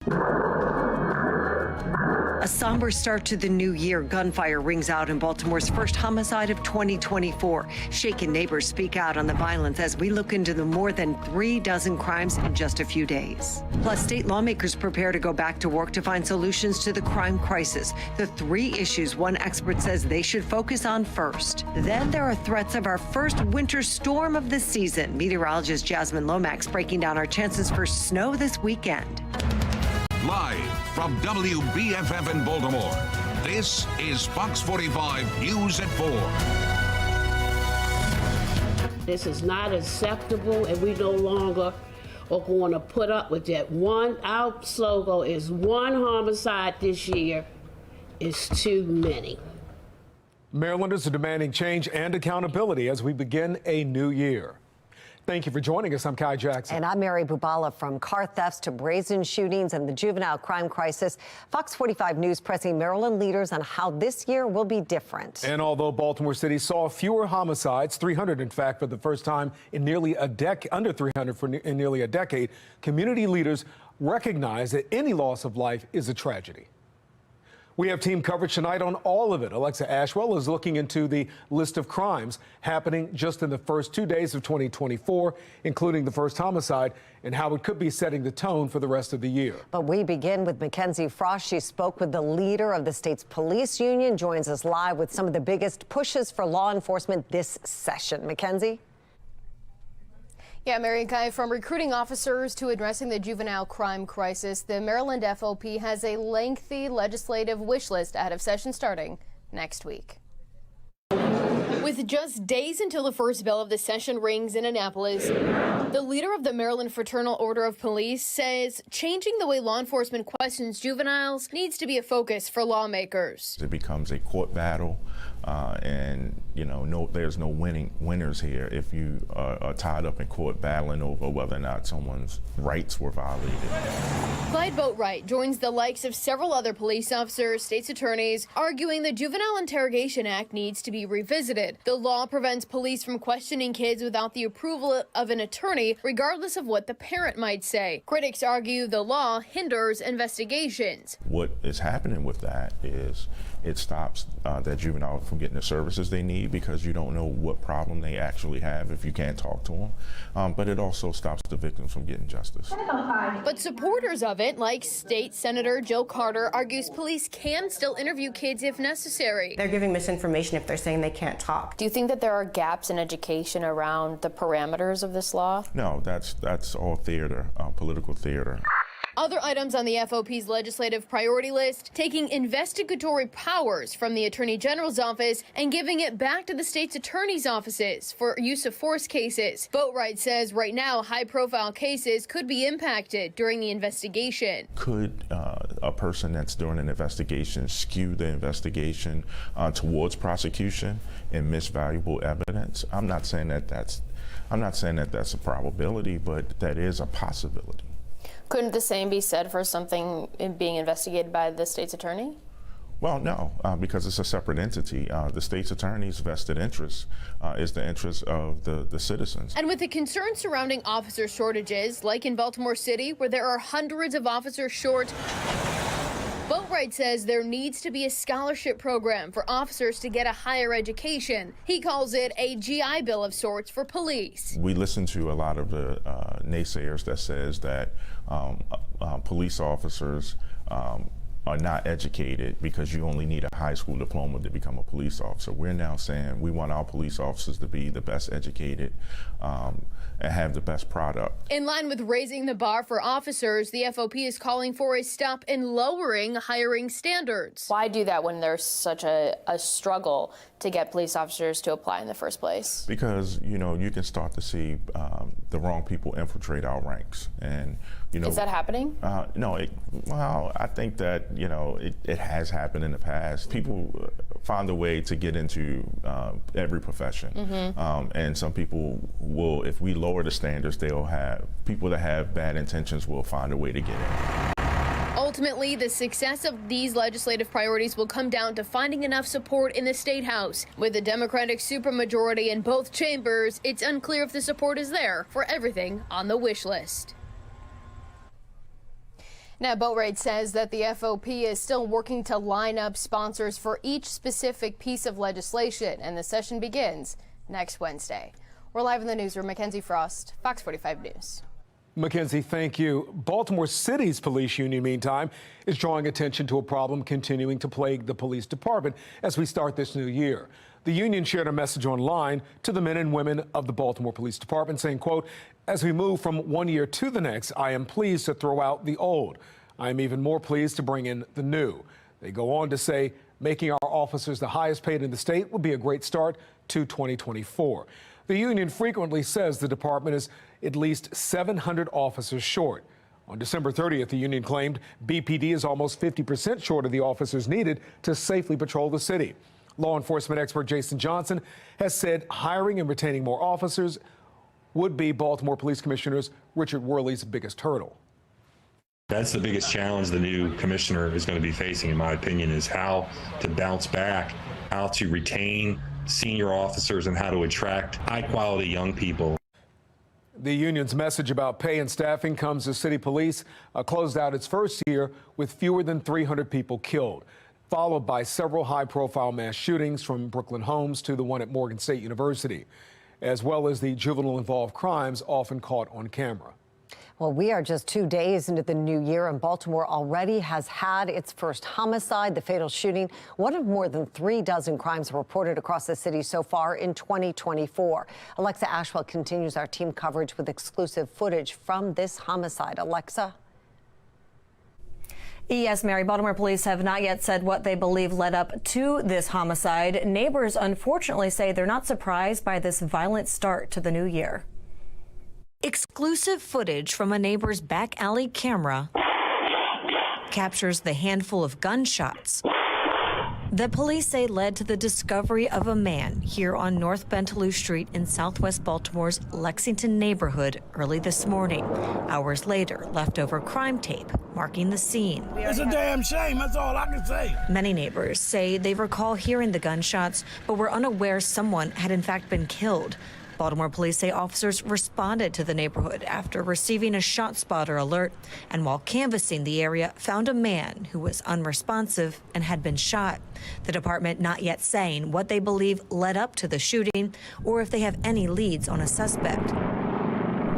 A somber start to the new year. Gunfire rings out in Baltimore's first homicide of 2024. Shaken neighbors speak out on the violence as we look into the more than 36 crimes in just a few days. Plus, state lawmakers prepare to go back to work to find solutions to the crime crisis. The 3 issues one expert says they should focus on first. Then there are threats of our first winter storm of the season. Meteorologist Jasmine Lomax breaking down our chances for snow this weekend. Live from WBFF in Baltimore, this is Fox 45 News at 4. This is not acceptable, and we no longer are going to put up with that. Our slogan is one homicide this year is too many. Marylanders are demanding change and accountability as we begin a new year. Thank you for joining us. I'm Kai Jackson. And I'm Mary Bubala. From car thefts to brazen shootings and the juvenile crime crisis, Fox 45 News pressing Maryland leaders on how this year will be different. And although Baltimore City saw fewer homicides, 300 in fact, for the first time in nearly a decade, under 300 in nearly a decade, community leaders recognize that any loss of life is a tragedy. We have team coverage tonight on all of it. Alexa Ashwell is looking into the list of crimes happening just in the first 2 days of 2024, including the first homicide, and how it could be setting the tone for the rest of the year. But we begin with Mackenzie Frost. She spoke with the leader of the state's police union, joins us live with some of the biggest pushes for law enforcement this session. Mackenzie? Yeah, Mary and Kai, from recruiting officers to addressing the juvenile crime crisis, the Maryland FOP has a lengthy legislative wish list ahead of session starting next week. With just days until the first bell of the session rings in Annapolis, the leader of the Maryland Fraternal Order of Police says changing the way law enforcement questions juveniles needs to be a focus for lawmakers. It becomes a court battle, and there's no winners here if you are tied up in court battling over whether or not someone's rights were violated. Clyde Boatwright joins the likes of several other police officers, state's attorneys, arguing the Juvenile Interrogation Act needs to be revisited. The law prevents police from questioning kids without the approval of an attorney, regardless of what the parent might say. Critics argue the law hinders investigations. What is happening with that is it stops that juvenile from getting the services they need because you don't know what problem they actually have if you can't talk to them. But it also stops the victims from getting justice. But supporters of it, like State Senator Jill Carter, argues police can still interview kids if necessary. They're giving misinformation if they're saying they can't talk. Do you think that there are gaps in education around the parameters of this law? No, that's all theater, political theater. Other items on the FOP's legislative priority list, taking investigatory powers from the Attorney General's office and giving it back to the state's attorney's offices for use of force cases. Boatwright says right now high-profile cases could be impacted during the investigation. Could a person that's doing an investigation skew the investigation towards prosecution and miss valuable evidence? I'm not saying that that's a probability, but that is a possibility. Couldn't the same be said for something being investigated by the state's attorney? Well, no, because it's a separate entity. The state's attorney's vested interest is the interest of the citizens. And with the concerns surrounding officer shortages, like in Baltimore City, where there are hundreds of officers short, Boatwright says there needs to be a scholarship program for officers to get a higher education. He calls it a GI Bill of sorts for police. We listen to a lot of the naysayers that says that police officers are not educated because you only need a high school diploma to become a police officer. We're now saying we want our police officers to be the best educated and have the best product. In line with raising the bar for officers, the FOP is calling for a stop in lowering hiring standards. Why do that when there's such a struggle to get police officers to apply in the first place? Because, you can start to see the wrong people infiltrate our ranks. And, is that happening? No, I think that, it has happened in the past. People find a way to get into every profession. Mm-hmm. And some people will, if we lower the standards, they'll have people that have bad intentions will find a way to get in. Ultimately, the success of these legislative priorities will come down to finding enough support in the State House. With a Democratic supermajority in both chambers, it's unclear if the support is there for everything on the wish list. Now, Boatwright says that the FOP is still working to line up sponsors for each specific piece of legislation, and the session begins next Wednesday. We're live in the newsroom. Mackenzie Frost, Fox 45 News. Mackenzie, thank you. Baltimore City's police union, meantime, is drawing attention to a problem continuing to plague the police department as we start this new year. The union shared a message online to the men and women of the Baltimore Police Department saying, quote, "As we move from one year to the next, I am pleased to throw out the old. I am even more pleased to bring in the new." They go on to say making our officers the highest paid in the state would be a great start to 2024. The union frequently says the department is at least 700 officers short. On December 30th, the union claimed BPD is almost 50% short of the officers needed to safely patrol the city. Law enforcement expert Jason Johnson has said hiring and retaining more officers would be Baltimore Police Commissioner Richard Worley's biggest hurdle. That's the biggest challenge the new commissioner is going to be facing, in my opinion, is how to bounce back, how to retain senior officers, and how to attract high-quality young people. The union's message about pay and staffing comes as city police closed out its first year with fewer than 300 people killed, followed by several high-profile mass shootings from Brooklyn homes to the one at Morgan State University, as well as the juvenile-involved crimes often caught on camera. Well, we are just 2 days into the new year, and Baltimore already has had its first homicide, the fatal shooting, one of more than 36 crimes reported across the city so far in 2024. Alexa Ashwell continues our team coverage with exclusive footage from this homicide. Alexa? Yes, Mary, Baltimore police have not yet said what they believe led up to this homicide. Neighbors unfortunately say they're not surprised by this violent start to the new year. Exclusive footage from a neighbor's back alley camera captures the handful of gunshots that police say led to the discovery of a man here on North Bentaloo Street in southwest Baltimore's Lexington neighborhood early this morning. Hours later, leftover crime tape marking the scene. It's a damn shame, that's all I can say. Many neighbors say they recall hearing the gunshots, but were unaware someone had in fact been killed. Baltimore police say officers responded to the neighborhood after receiving a shot spotter alert, and while canvassing the area, found a man who was unresponsive and had been shot. The department not yet saying what they believe led up to the shooting or if they have any leads on a suspect.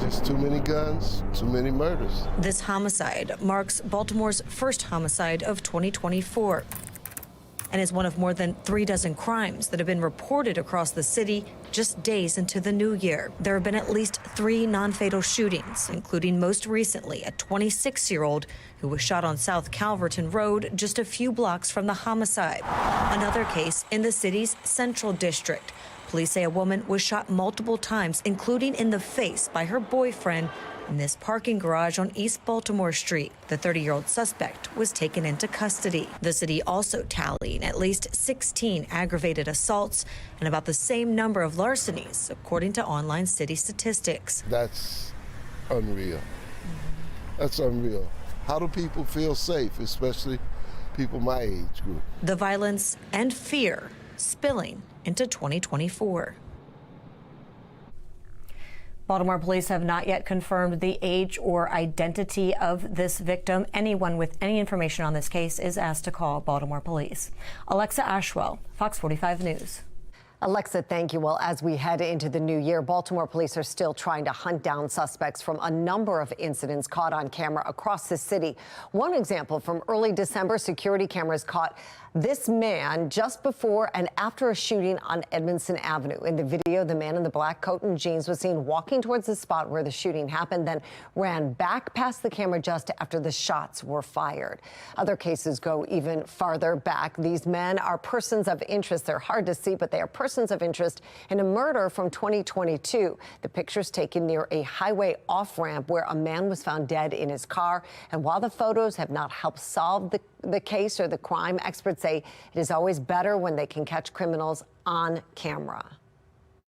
Just too many guns, too many murders. This homicide marks Baltimore's first homicide of 2024 and is one of more than 36 crimes that have been reported across the city just days into the new year. There have been at least 3 non-fatal shootings, including most recently a 26-year-old who was shot on South Calverton Road just a few blocks from the homicide. Another case in the city's Central District. Police say a woman was shot multiple times, including in the face, by her boyfriend in this parking garage on East Baltimore Street. The 30-year-old suspect was taken into custody. The city also tallying at least 16 aggravated assaults and about the same number of larcenies, according to online city statistics. That's unreal. That's unreal. How do people feel safe, especially people my age group? The violence and fear spilling into 2024. Baltimore police have not yet confirmed the age or identity of this victim. Anyone with any information on this case is asked to call Baltimore police. Alexa Ashwell, Fox 45 News. Alexa, thank you. Well, as we head into the new year, Baltimore police are still trying to hunt down suspects from a number of incidents caught on camera across the city. One example from early December, security cameras caught this man just before and after a shooting on Edmondson Avenue. In the video, the man in the black coat and jeans was seen walking towards the spot where the shooting happened, then ran back past the camera just after the shots were fired. Other cases go even farther back. These men are persons of interest. They're hard to see, but they are persons of interest in a murder from 2022. The pictures taken near a highway off-ramp where a man was found dead in his car. And while the photos have not helped solve the case or the crime, experts say it is always better when they can catch criminals on camera.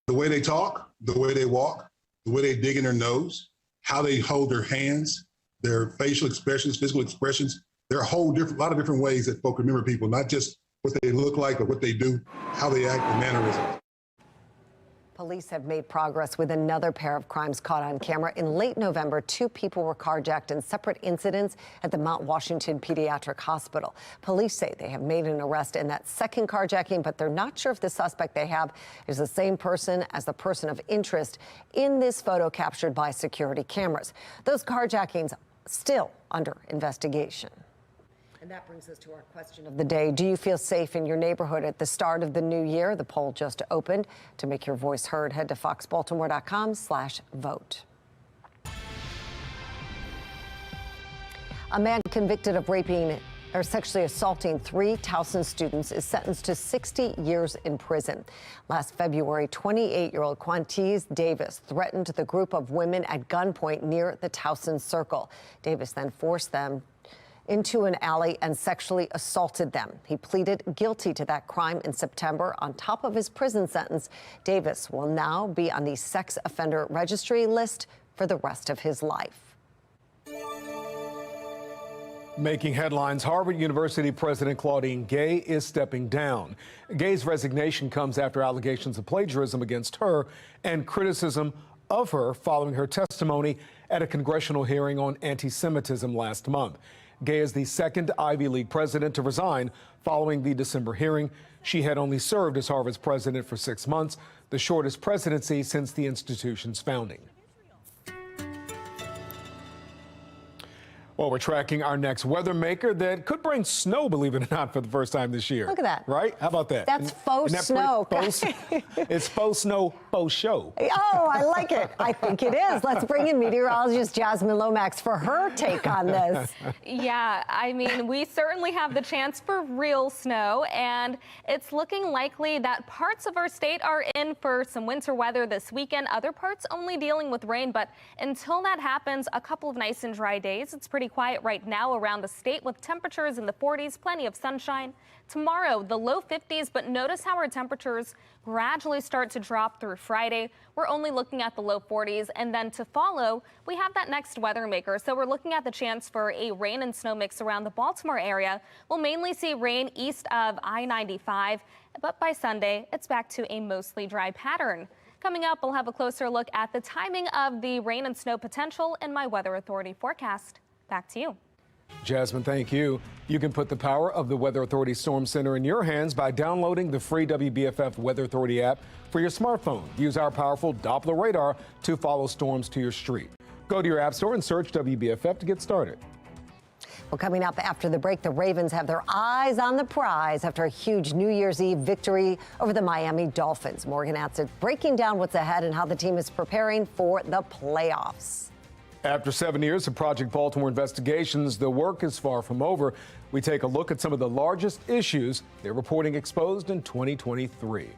The way they talk, the way they walk, the way they dig in their nose, how they hold their hands, their facial expressions, physical expressions, there are a lot of different ways that folk remember people, not just what they look like or what they do, how they act, the mannerisms. Police have made progress with another pair of crimes caught on camera. In late November, 2 people were carjacked in separate incidents at the Mount Washington Pediatric Hospital. Police say they have made an arrest in that second carjacking, but they're not sure if the suspect they have is the same person as the person of interest in this photo captured by security cameras. Those carjackings still under investigation. And that brings us to our question of the day. Do you feel safe in your neighborhood at the start of the new year? The poll just opened. To make your voice heard, head to foxbaltimore.com/vote. A man convicted of raping or sexually assaulting 3 Towson students is sentenced to 60 years in prison. Last February, 28-year-old Quantiz Davis threatened the group of women at gunpoint near the Towson Circle. Davis then forced them into an alley and sexually assaulted them. He pleaded guilty to that crime in September. On top of his prison sentence, Davis will now be on the sex offender registry list for the rest of his life. Making headlines, Harvard University President Claudine Gay is stepping down. Gay's resignation comes after allegations of plagiarism against her and criticism of her following her testimony at a congressional hearing on anti-Semitism last month. Gay is the second Ivy League president to resign following the December hearing. She had only served as Harvard's president for 6 months, the shortest presidency since the institution's founding. Well, we're tracking our next weather maker that could bring snow, believe it or not, for the first time this year. Look at that. Right? How about that? That's faux snow. It's faux snow, faux show. Oh, I like it. I think it is. Let's bring in meteorologist Jasmine Lomax for her take on this. Yeah, I mean, we certainly have the chance for real snow, and it's looking likely that parts of our state are in for some winter weather this weekend. Other parts only dealing with rain, but until that happens, a couple of nice and dry days. It's pretty quiet right now around the state with temperatures in the 40s, plenty of sunshine. Tomorrow, the low 50s, but notice how our temperatures gradually start to drop through Friday. We're only looking at the low 40s, and then to follow, we have that next weather maker. So we're looking at the chance for a rain and snow mix around the Baltimore area. We'll mainly see rain east of I-95, but by Sunday, it's back to a mostly dry pattern. Coming up, we'll have a closer look at the timing of the rain and snow potential in my Weather Authority forecast. Back to you. Jasmine, thank you. You can put the power of the Weather Authority Storm Center in your hands by downloading the free WBFF Weather Authority app for your smartphone. Use our powerful Doppler radar to follow storms to your street. Go to your app store and search WBFF to get started. Well, coming up after the break, the Ravens have their eyes on the prize after a huge New Year's Eve victory over the Miami Dolphins. Morgan Atson breaking down what's ahead and how the team is preparing for the playoffs. After 7 years of Project Baltimore investigations, the work is far from over. We take a look at some of the largest issues they're reporting exposed in 2023.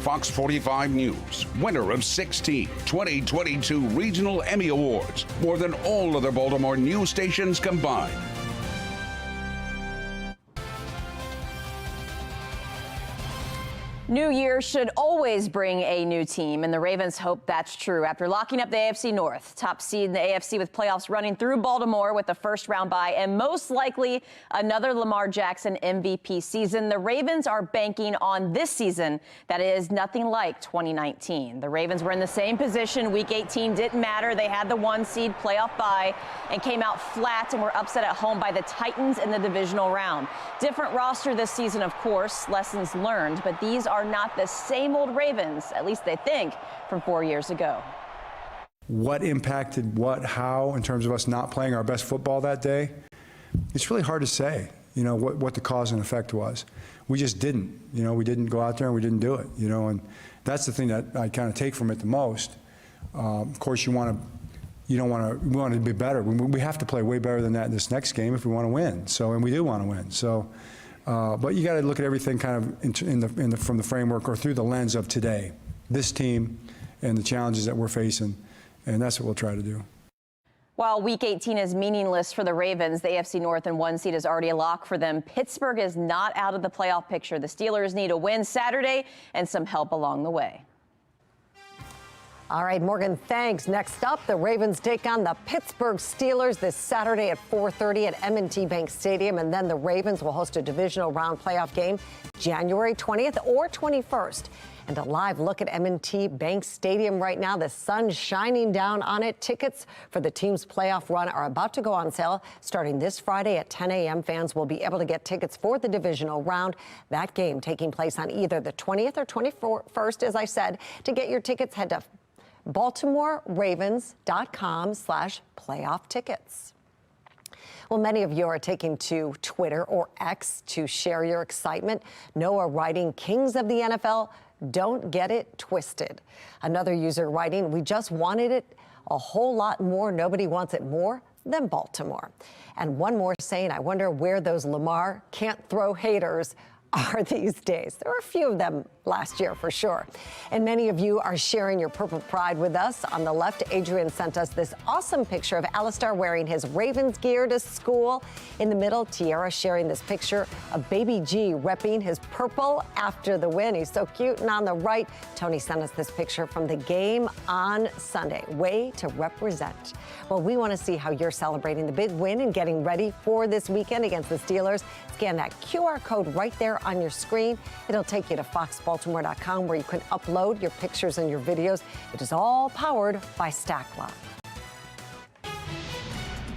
Fox 45 News, winner of 16 2022 Regional Emmy Awards, more than all other Baltimore news stations combined. New year should always bring a new team, and the Ravens hope that's true. After locking up the AFC North, top seed in the AFC with playoffs running through Baltimore with the first round bye and most likely another Lamar Jackson MVP season, the Ravens are banking on this season that is nothing like 2019. The Ravens were in the same position. Week 18 didn't matter. They had the 1 seed playoff bye and came out flat and were upset at home by the Titans in the divisional round. Different roster this season, of course, lessons learned, but these are not the same old Ravens, at least they think, from 4 years ago. What impacted what, how, in terms of us not playing our best football that day? It's really hard to say, you know, what the cause and effect was. We just didn't, you know, we didn't go out there and we didn't do it, you know, and that's the thing that I kind of take from it the most. Of course, we want to be better. We have to play way better than that in this next game if we want to win. So, and we do want to win. So. But you got to look at everything kind of from the framework or through the lens of today, this team and the challenges that we're facing, and that's what we'll try to do. While Week 18 is meaningless for the Ravens, the AFC North and 1 seed is already a lock for them. Pittsburgh is not out of the playoff picture. The Steelers need a win Saturday and some help along the way. All right, Morgan, thanks. Next up, the Ravens take on the Pittsburgh Steelers this Saturday at 4:30 at M&T Bank Stadium, and then the Ravens will host a divisional round playoff game January 20th or 21st. And a live look at M&T Bank Stadium right now. The sun's shining down on it. Tickets for the team's playoff run are about to go on sale starting this Friday at 10 a.m. Fans will be able to get tickets for the divisional round. That game taking place on either the 20th or 21st, as I said. To get your tickets, head to BaltimoreRavens.com/playoff tickets. Well, many of you are taking to Twitter or X to share your excitement. Noah writing, "Kings of the NFL, don't get it twisted." Another user writing, "We just wanted it a whole lot more. Nobody wants it more than Baltimore." And one more saying, "I wonder where those Lamar can't throw haters are these days." There were a few of them last year for sure. And many of you are sharing your purple pride with us. On the left, Adrian sent us this awesome picture of Alistair wearing his Ravens gear to school. In the middle, Tiara sharing this picture of baby G repping his purple after the win. He's so cute. And on the right, Tony sent us this picture from the game on Sunday. Way to represent. Well, we want to see how you're celebrating the big win and getting ready for this weekend against the Steelers. Scan that QR code right there on your screen. It'll take you to FOX45.com where you can upload your pictures and your videos. It is all powered by StackLove.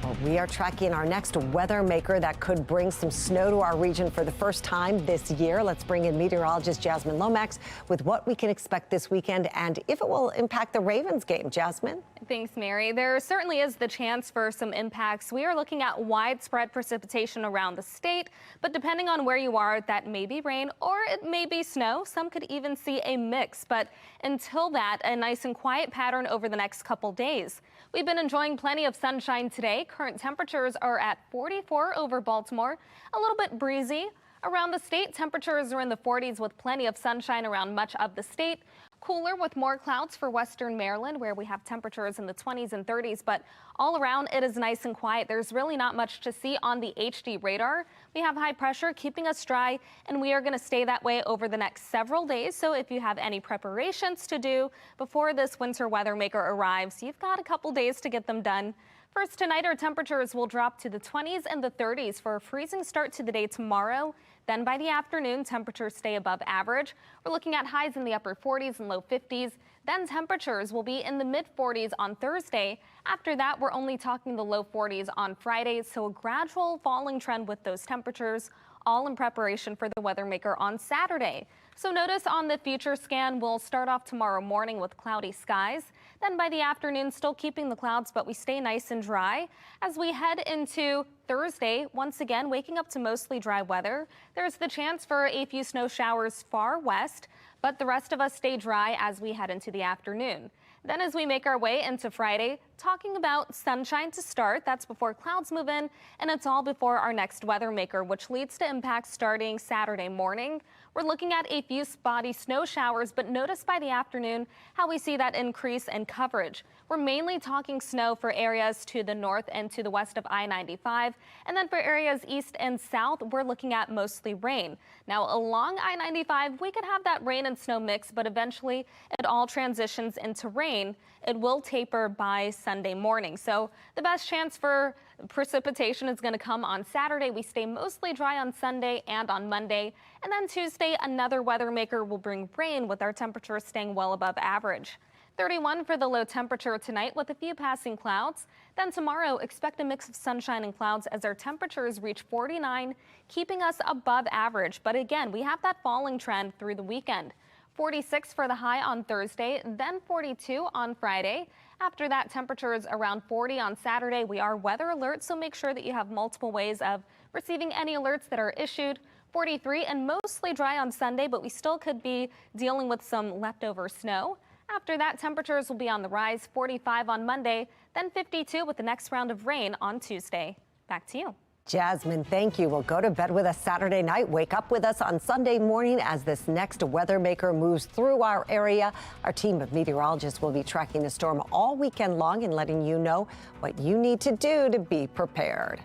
Well, we are tracking our next weather maker that could bring some snow to our region for the first time this year. Let's bring in meteorologist Jasmine Lomax with what we can expect this weekend and if it will impact the Ravens game. Jasmine? Thanks, Mary. There certainly is the chance for some impacts. We are looking at widespread precipitation around the state, but depending on where you are, that may be rain or it may be snow. Some could even see a mix, but until that, a nice and quiet pattern over the next couple days. We've been enjoying plenty of sunshine today. Current temperatures are at 44 over Baltimore, a little bit breezy. Around the state, temperatures are in the 40s with plenty of sunshine around much of the state. Cooler with more clouds for western Maryland, where we have temperatures in the 20s and 30s, but all around it is nice and quiet. There's really not much to see on the HD radar. We have high pressure keeping us dry, and we are going to stay that way over the next several days. So if you have any preparations to do before this winter weather maker arrives, you've got a couple days to get them done. First, tonight our temperatures will drop to the 20s and the 30s for a freezing start to the day tomorrow. Then by the afternoon, temperatures stay above average. We're looking at highs in the upper 40s and low 50s. Then temperatures will be in the mid 40s on Thursday. After that, we're only talking the low 40s on Friday. So a gradual falling trend with those temperatures, all in preparation for the weather maker on Saturday. So notice on the future scan, we'll start off tomorrow morning with cloudy skies. Then by the afternoon, still keeping the clouds, but we stay nice and dry. As we head into Thursday, once again, waking up to mostly dry weather. There's the chance for a few snow showers far west, but the rest of us stay dry as we head into the afternoon. Then as we make our way into Friday, talking about sunshine to start, that's before clouds move in, and it's all before our next weather maker, which leads to impacts starting Saturday morning. We're looking at a few spotty snow showers, but notice by the afternoon how we see that increase in coverage. We're mainly talking snow for areas to the north and to the west of I-95, and then for areas east and south, we're looking at mostly rain. Now along I-95, we could have that rain and snow mix, but eventually it all transitions into rain. It will taper by Sunday morning. So the best chance for precipitation is going to come on Saturday. We stay mostly dry on Sunday and on Monday. And then Tuesday, another weather maker will bring rain with our temperatures staying well above average. 31 for the low temperature tonight with a few passing clouds. Then tomorrow, expect a mix of sunshine and clouds as our temperatures reach 49, keeping us above average. But again, we have that falling trend through the weekend. 46 for the high on Thursday, then 42 on Friday. After that, temperatures around 40 on Saturday. We are weather alert, so make sure that you have multiple ways of receiving any alerts that are issued. 43 and mostly dry on Sunday, but we still could be dealing with some leftover snow. After that, temperatures will be on the rise, 45 on Monday, then 52 with the next round of rain on Tuesday. Back to you. Jasmine, thank you. We'll go to bed with us Saturday night. Wake up with us on Sunday morning as this next weather maker moves through our area. Our team of meteorologists will be tracking the storm all weekend long and letting you know what you need to do to be prepared.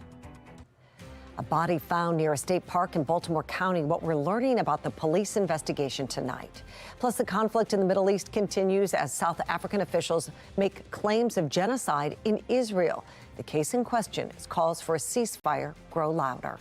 A body found near a state park in Baltimore County. What we're learning about the police investigation tonight. Plus, the conflict in the Middle East continues as South African officials make claims of genocide in Israel. The case in question is calls for a ceasefire grow louder.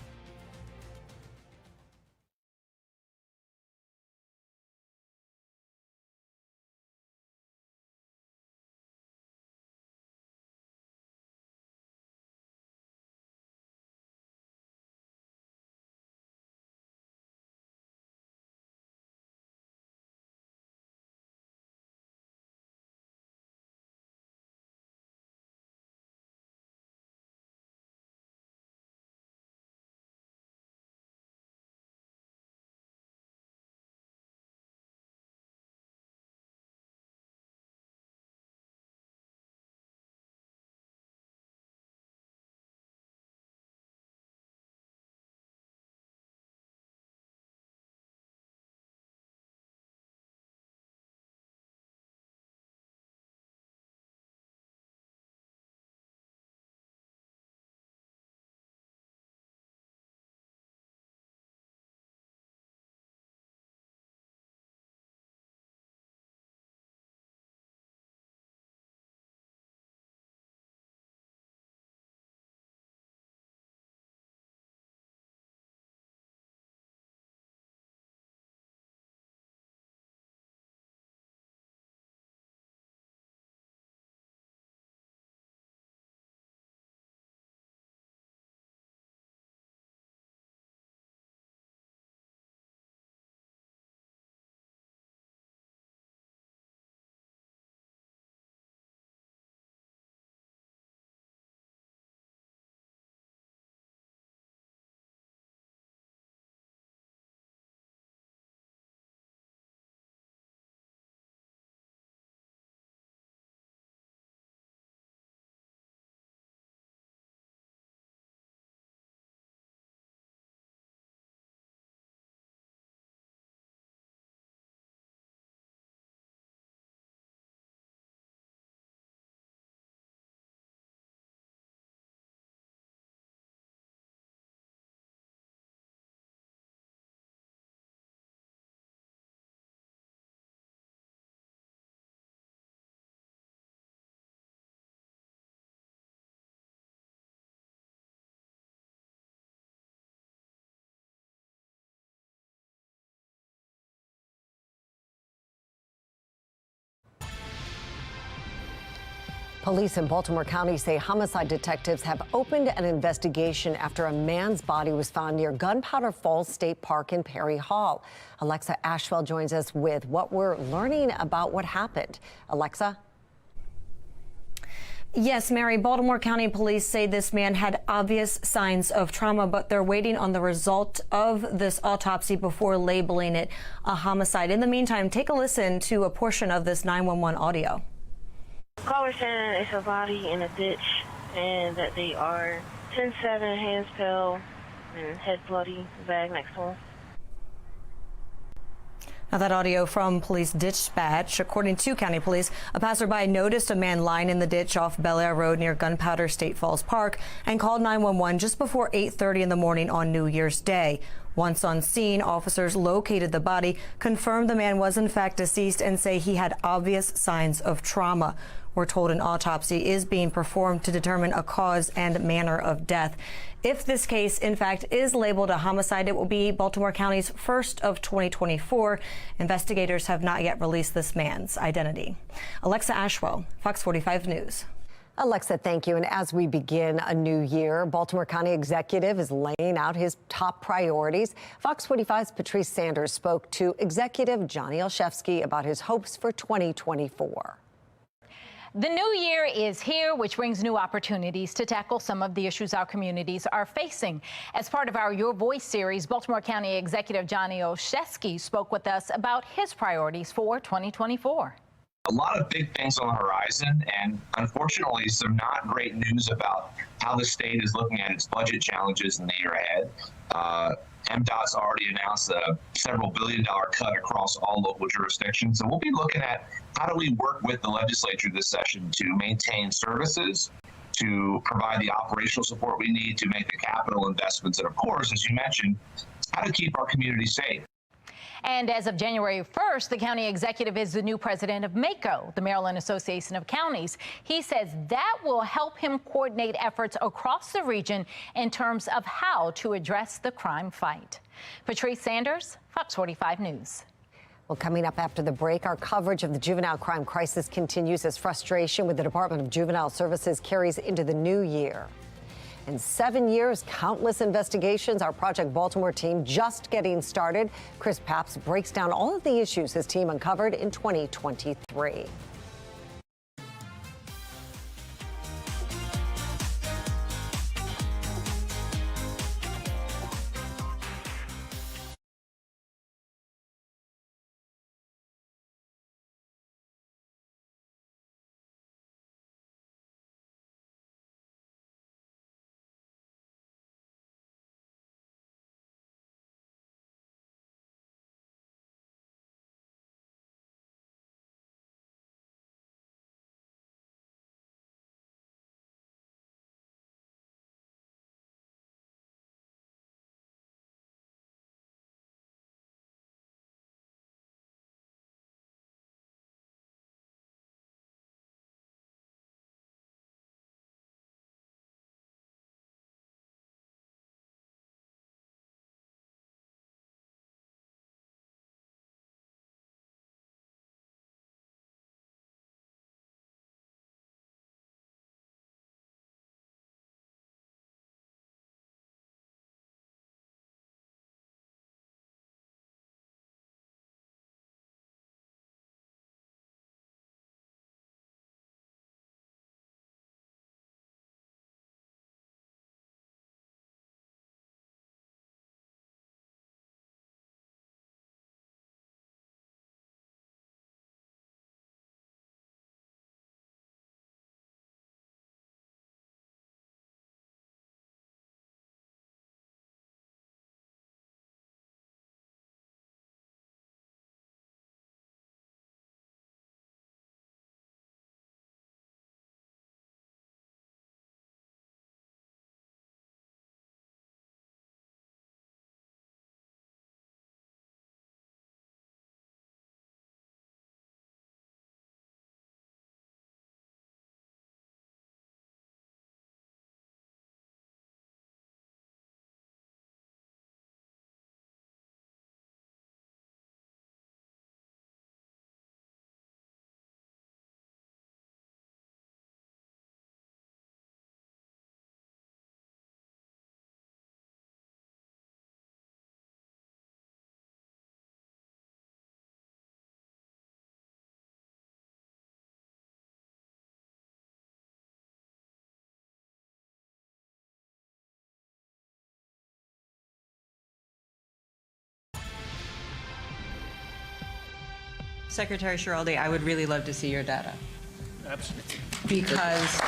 Police in Baltimore County say homicide detectives have opened an investigation after a man's body was found near Gunpowder Falls State Park in Perry Hall. Alexa Ashwell joins us with what we're learning about what happened. Alexa? Yes, Mary, Baltimore County police say this man had obvious signs of trauma, but they're waiting on the result of this autopsy before labeling it a homicide. In the meantime, take a listen to a portion of this 911 audio. Caller saying it's a body in a ditch and that they are 10-7, hands pale, and head bloody, bag next to him. Now, that audio from police dispatch. According to county police, a passerby noticed a man lying in the ditch off Bel Air Road near Gunpowder State Falls Park and called 911 just before 8:30 in the morning on New Year's Day. Once on scene, officers located the body, confirmed the man was in fact deceased, and say he had obvious signs of trauma. We're told an autopsy is being performed to determine a cause and manner of death. If this case, in fact, is labeled a homicide, it will be Baltimore County's first of 2024. Investigators have not yet released this man's identity. Alexa Ashwell, Fox 45 News. Alexa, thank you. And as we begin a new year, Baltimore County executive is laying out his top priorities. Fox 45's Patrice Sanders spoke to Executive Johnny Olszewski about his hopes for 2024. The new year is here, which brings new opportunities to tackle some of the issues our communities are facing. As part of our Your Voice series, Baltimore County Executive Johnny Olszewski spoke with us about his priorities for 2024. A lot of big things on the horizon, and unfortunately, some not great news about how the state is looking at its budget challenges in the year ahead. MDOT's already announced a several billion-dollar cut across all local jurisdictions, and we'll be looking at how do we work with the legislature this session to maintain services, to provide the operational support we need to make the capital investments, and of course, as you mentioned, how to keep our community safe. And as of January 1st, the county executive is the new president of MACO, the Maryland Association of Counties. He says that will help him coordinate efforts across the region in terms of how to address the crime fight. Patrice Sanders, Fox 45 News. Well, coming up after the break, our coverage of the juvenile crime crisis continues as frustration with the Department of Juvenile Services carries into the new year. In 7 years, countless investigations, our Project Baltimore team just getting started. Chris Papps breaks down all of the issues his team uncovered in 2023. Secretary Schiraldi, I would really love to see your data. Absolutely. Because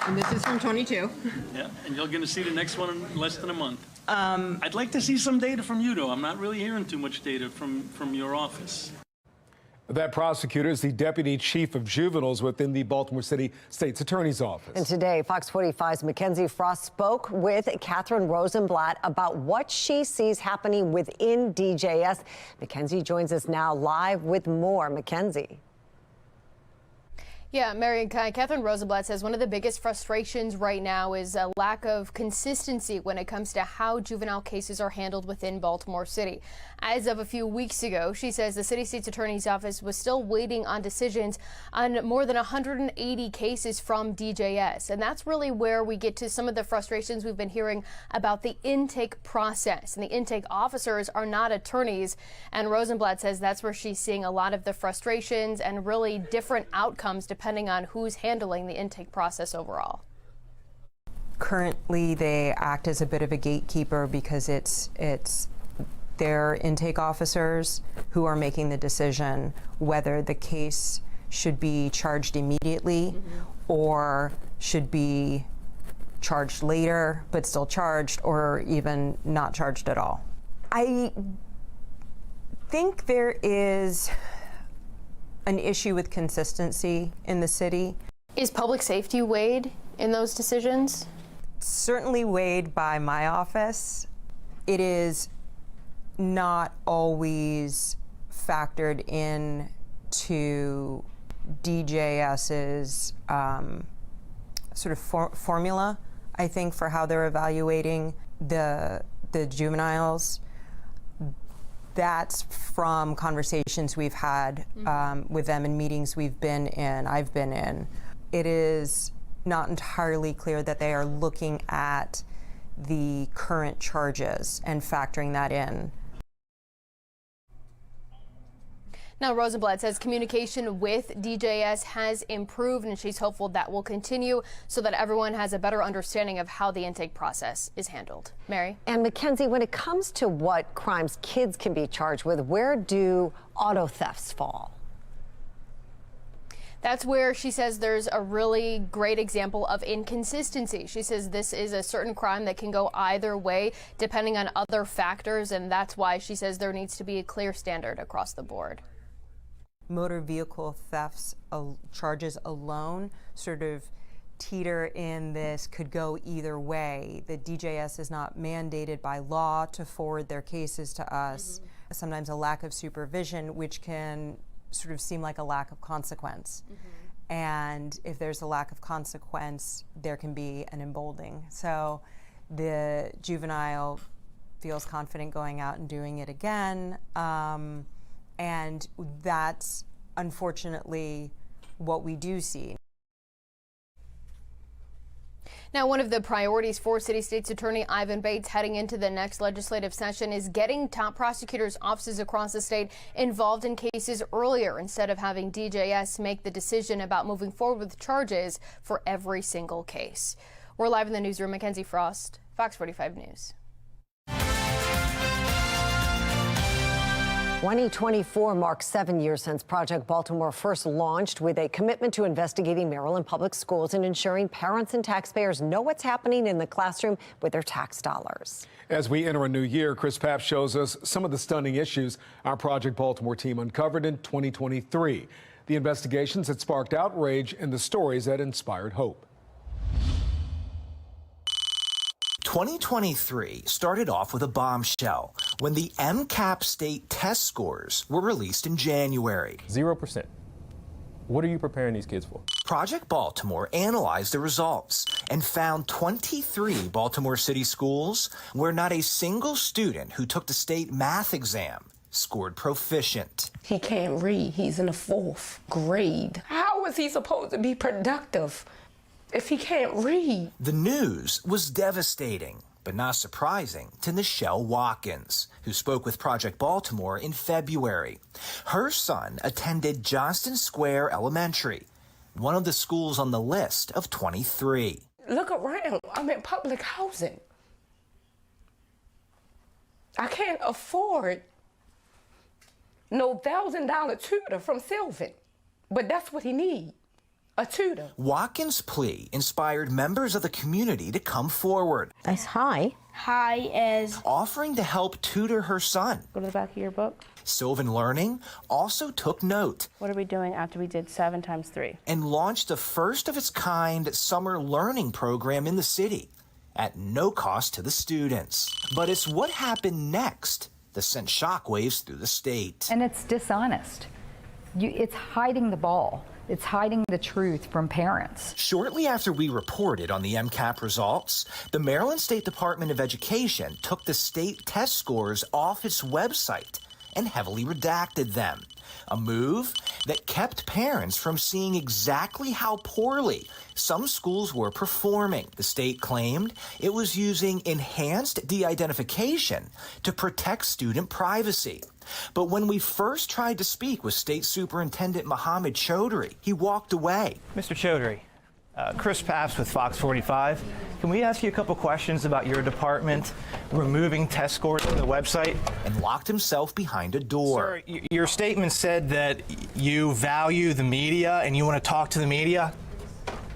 and this is from 22. Yeah, and you're going to see the next one in less than a month. I'd like to see some data from you, though. I'm not really hearing too much data from your office. That prosecutor is the deputy chief of juveniles within the Baltimore City State's Attorney's Office. And today, Fox 45's Mackenzie Frost spoke with Catherine Rosenblatt about what she sees happening within DJS. Mackenzie joins us now live with more. Mackenzie. Yeah, Mary and Kai, Catherine Rosenblatt says one of the biggest frustrations right now is a lack of consistency when it comes to how juvenile cases are handled within Baltimore City. As of a few weeks ago, she says the city state's attorney's office was still waiting on decisions on more than 180 cases from DJS. And that's really where we get to some of the frustrations we've been hearing about the intake process. And the intake officers are not attorneys. And Rosenblatt says that's where she's seeing a lot of the frustrations and really different outcomes depending on who's handling the intake process overall. Currently, they act as a bit of a gatekeeper because it's their intake officers who are making the decision whether the case should be charged immediately or should be charged later but still charged, or even not charged at all. I think there is an issue with consistency in the city. Is public safety weighed in those decisions? Certainly weighed by my office. It is not always factored in to DJS's sort of formula, I think, for how they're evaluating the juveniles. That's from conversations we've had with them and meetings I've been in. It is not entirely clear that they are looking at the current charges and factoring that in. Now, Rosenblatt says communication with DJS has improved, and she's hopeful that will continue so that everyone has a better understanding of how the intake process is handled. Mary? And Mackenzie, when it comes to what crimes kids can be charged with, where do auto thefts fall? That's where she says there's a really great example of inconsistency. She says this is a certain crime that can go either way depending on other factors, and that's why she says there needs to be a clear standard across the board. Motor vehicle thefts charges alone sort of teeter in this could go either way. The DJS is not mandated by law to forward their cases to us. Sometimes a lack of supervision, which can sort of seem like a lack of consequence. And if there's a lack of consequence, there can be an emboldening. So the juvenile feels confident going out and doing it again. And that's unfortunately what we do see. Now, one of the priorities for City State's Attorney Ivan Bates heading into the next legislative session is getting top prosecutors' offices across the state involved in cases earlier instead of having DJS make the decision about moving forward with charges for every single case. We're live in the newsroom. Mackenzie Frost, Fox 45 News. 2024 marks 7 years since Project Baltimore first launched, with a commitment to investigating Maryland public schools and ensuring parents and taxpayers know what's happening in the classroom with their tax dollars. As we enter a new year, Chris Papp shows us some of the stunning issues our Project Baltimore team uncovered in 2023. The investigations that sparked outrage and the stories that inspired hope. 2023 started off with a bombshell when the MCAP state test scores were released in January. 0%. What are you preparing these kids for? Project Baltimore analyzed the results and found 23 Baltimore City schools where not a single student who took the state math exam scored proficient. He can't read. He's in the 4th grade. How is he supposed to be productive if he can't read? The news was devastating. But not surprising to Nichelle Watkins, who spoke with Project Baltimore in February. Her son attended Johnston Square Elementary, one of the schools on the list of 23. Look around. I'm in public housing. I can't afford no $1,000 tutor from Sylvan, but that's what he needs, a tutor. Watkins' plea inspired members of the community to come forward. As high as offering to help tutor her son. Go to the back of your book. Sylvan Learning also took note. What are we doing after we did 7 times 3? And launched a first-of-its-kind summer learning program in the city at no cost to the students. But it's what happened next that sent shockwaves through the state. And it's dishonest. It's hiding the ball. It's hiding the truth from parents. Shortly after we reported on the MCAP results, the Maryland State Department of Education took the state test scores off its website and heavily redacted them. A move that kept parents from seeing exactly how poorly some schools were performing. The state claimed it was using enhanced de-identification to protect student privacy. But when we first tried to speak with State Superintendent Mohammed Chaudhry, he walked away. Mr. Chaudhry, Chris Papps with FOX45. Can we ask you a couple questions about your department removing test scores from the website? And locked himself behind a door. Sir, your statement said that you value the media and you want to talk to the media.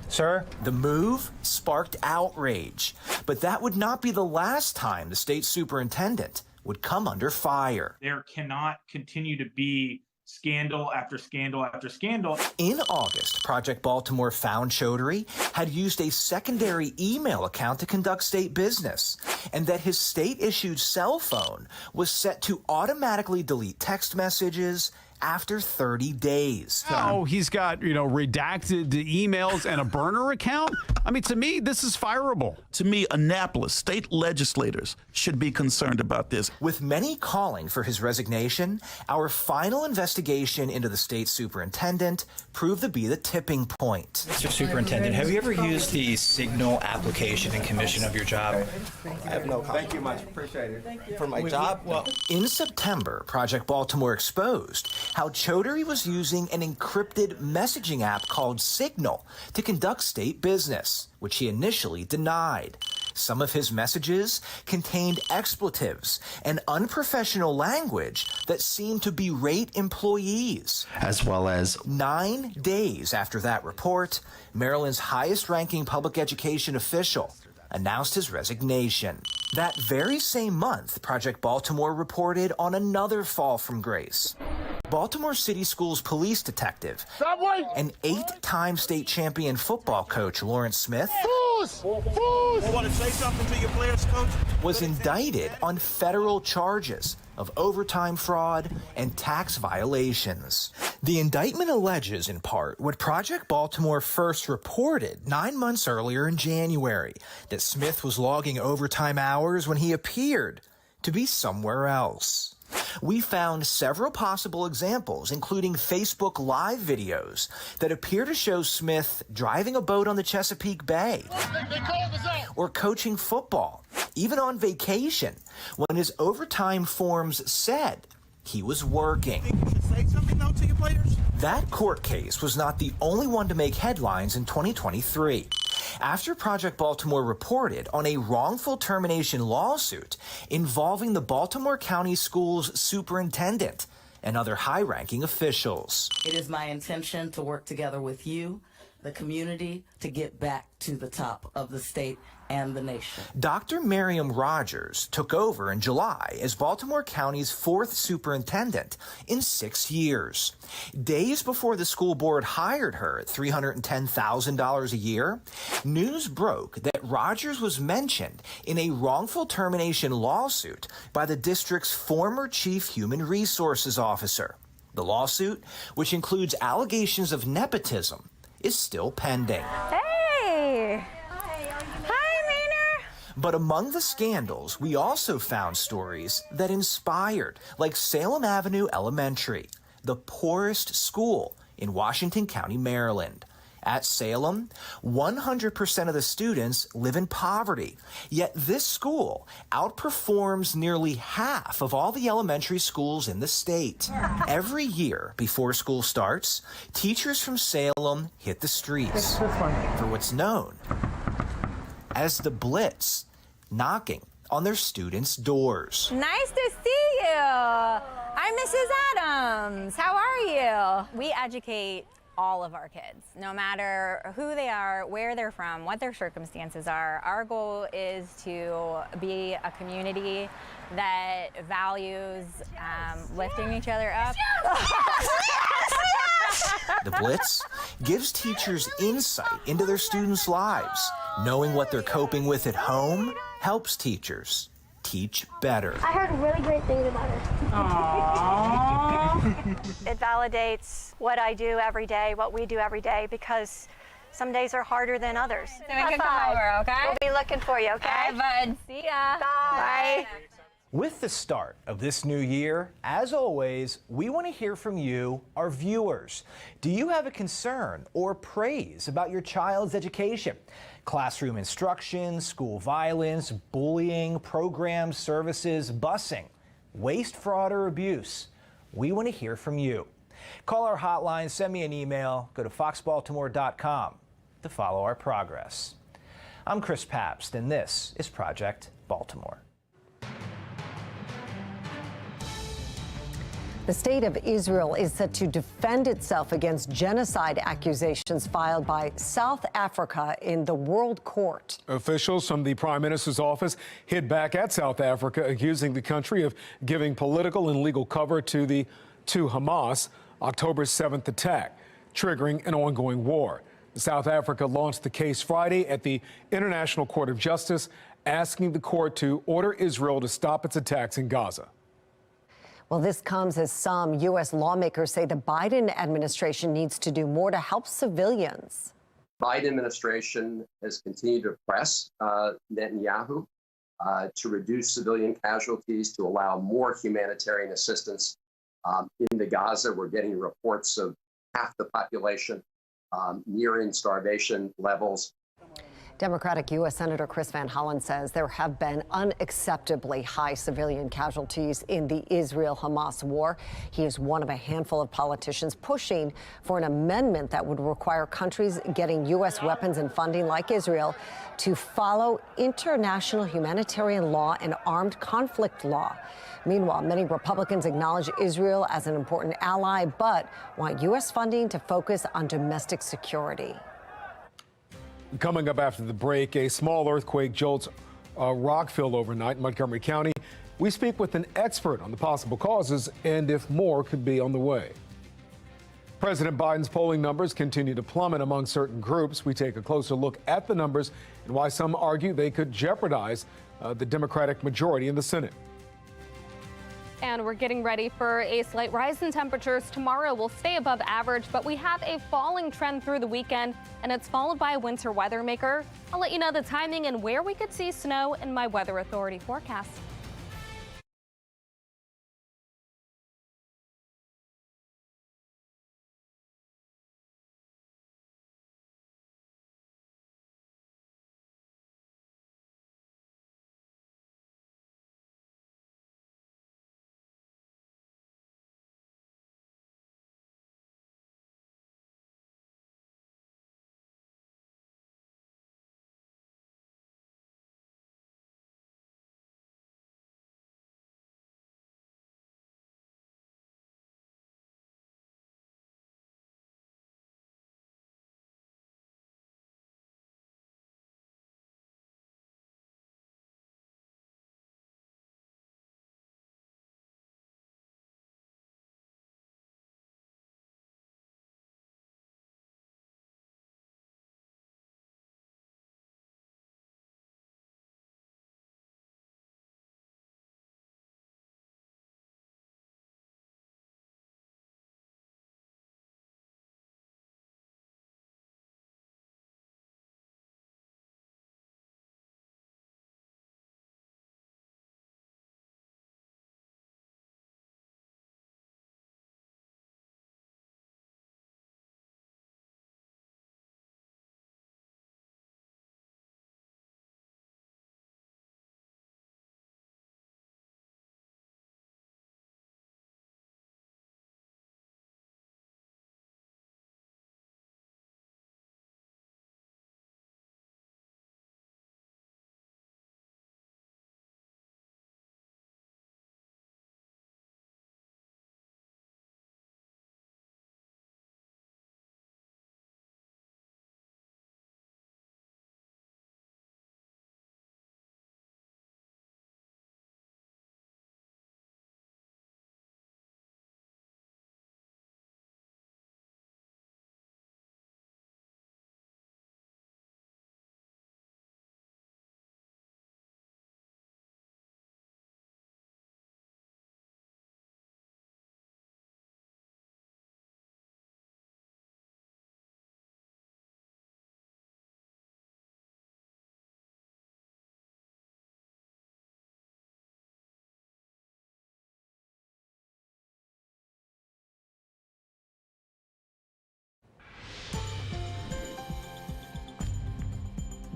Sir? The move sparked outrage, but that would not be the last time the state superintendent would come under fire. There cannot continue to be scandal after scandal after scandal. In August, Project Baltimore found Chaudhry had used a secondary email account to conduct state business, and that his state-issued cell phone was set to automatically delete text messages after 30 days. Oh, he's got, redacted emails and a burner account? I mean, to me, this is fireable. To me, Annapolis state legislators should be concerned about this. With many calling for his resignation, our final investigation into the state superintendent proved to be the tipping point. Mr. Superintendent, have you ever used the Signal application and commission of your job? I have no comment. Thank you much. Appreciate it. For my job? Well, in September, Project Baltimore exposed how Chaudhry was using an encrypted messaging app called Signal to conduct state business, which he initially denied. Some of his messages contained expletives and unprofessional language that seemed to berate employees. As well as 9 days after that report, Maryland's highest-ranking public education official announced his resignation. That very same month, Project Baltimore reported on another fall from grace. Baltimore City Schools police detective, an 8-time state champion football coach, Lawrence Smith, Want to say something to your players, Coach? was indicted on federal charges of overtime fraud and tax violations. The indictment alleges, in part, what Project Baltimore first reported 9 months earlier in January, that Smith was logging overtime hours when he appeared to be somewhere else. We found several possible examples, including Facebook Live videos that appear to show Smith driving a boat on the Chesapeake Bay or coaching football, even on vacation, when his overtime forms said he was working. Think you should say something, though, to your players? That court case was not the only one to make headlines in 2023. After Project Baltimore reported on a wrongful termination lawsuit involving the Baltimore County Schools superintendent and other high-ranking officials. It is my intention to work together with you, the community, to get back to the top of the state and the nation. Dr. Miriam Rogers took over in July as Baltimore County's 4th superintendent in 6 years. Days before the school board hired her at $310,000 a year, news broke that Rogers was mentioned in a wrongful termination lawsuit by the district's former chief human resources officer. The lawsuit, which includes allegations of nepotism, is still pending. Hey! But among the scandals, we also found stories that inspired, like Salem Avenue Elementary, the poorest school in Washington County, Maryland. At Salem, 100% of the students live in poverty. Yet this school outperforms nearly half of all the elementary schools in the state. Every year before school starts, teachers from Salem hit the streets for what's known as the Blitz, knocking on their students' doors. Nice to see you. I'm Mrs. Adams. How are you? We educate all of our kids, no matter who they are, where they're from, what their circumstances are. Our goal is to be a community that values lifting each other up. The Blitz gives teachers insight into their students' lives. Knowing what they're coping with at home helps teachers teach better. I heard really great things about her. It validates what I do every day, what we do every day, because some days are harder than others. So we can come over, okay? We'll be looking for you, okay? All right, bud. See ya. Bye. With the start of this new year, as always, we want to hear from you, our viewers. Do you have a concern or praise about your child's education? Classroom instruction, school violence, bullying, programs, services, busing, waste, fraud, or abuse? We want to hear from you. Call our hotline, send me an email, go to foxbaltimore.com to follow our progress. I'm Chris Pabst, and this is Project Baltimore. The state of Israel is set to defend itself against genocide accusations filed by South Africa in the World Court. Officials from the Prime Minister's office hit back at South Africa, accusing the country of giving political and legal cover to Hamas' October 7th attack, triggering an ongoing war. South Africa launched the case Friday at the International Court of Justice, asking the court to order Israel to stop its attacks in Gaza. Well, this comes as some U.S. lawmakers say the Biden administration needs to do more to help civilians. Biden administration has continued to press Netanyahu to reduce civilian casualties, to allow more humanitarian assistance in the Gaza. We're getting reports of half the population nearing starvation levels. Democratic U.S. Senator Chris Van Hollen says there have been unacceptably high civilian casualties in the Israel-Hamas war. He is one of a handful of politicians pushing for an amendment that would require countries getting U.S. weapons and funding like Israel to follow international humanitarian law and armed conflict law. Meanwhile, many Republicans acknowledge Israel as an important ally, but want U.S. funding to focus on domestic security. Coming up after the break, a small earthquake jolts Rockville overnight in Montgomery County. We speak with an expert on the possible causes and if more could be on the way. President Biden's polling numbers continue to plummet among certain groups. We take a closer look at the numbers and why some argue they could jeopardize the Democratic majority in the Senate. And we're getting ready for a slight rise in temperatures. Tomorrow will stay above average, but we have a falling trend through the weekend, and it's followed by a winter weather maker. I'll let you know the timing and where we could see snow in my Weather Authority forecast.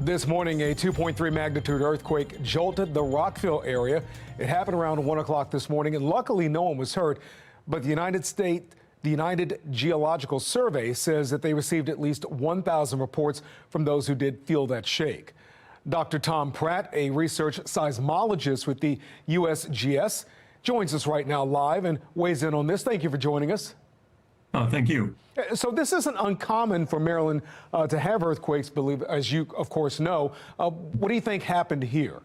This morning, a 2.3 magnitude earthquake jolted the Rockville area. It happened around 1 o'clock this morning, and luckily no one was hurt. But the United Geological Survey says that they received at least 1,000 reports from those who did feel that shake. Dr. Tom Pratt, a research seismologist with the USGS, joins us right now live and weighs in on this. Thank you for joining us. Oh, thank you. So this isn't uncommon for Maryland to have earthquakes, as you, of course, know. What do you think happened here?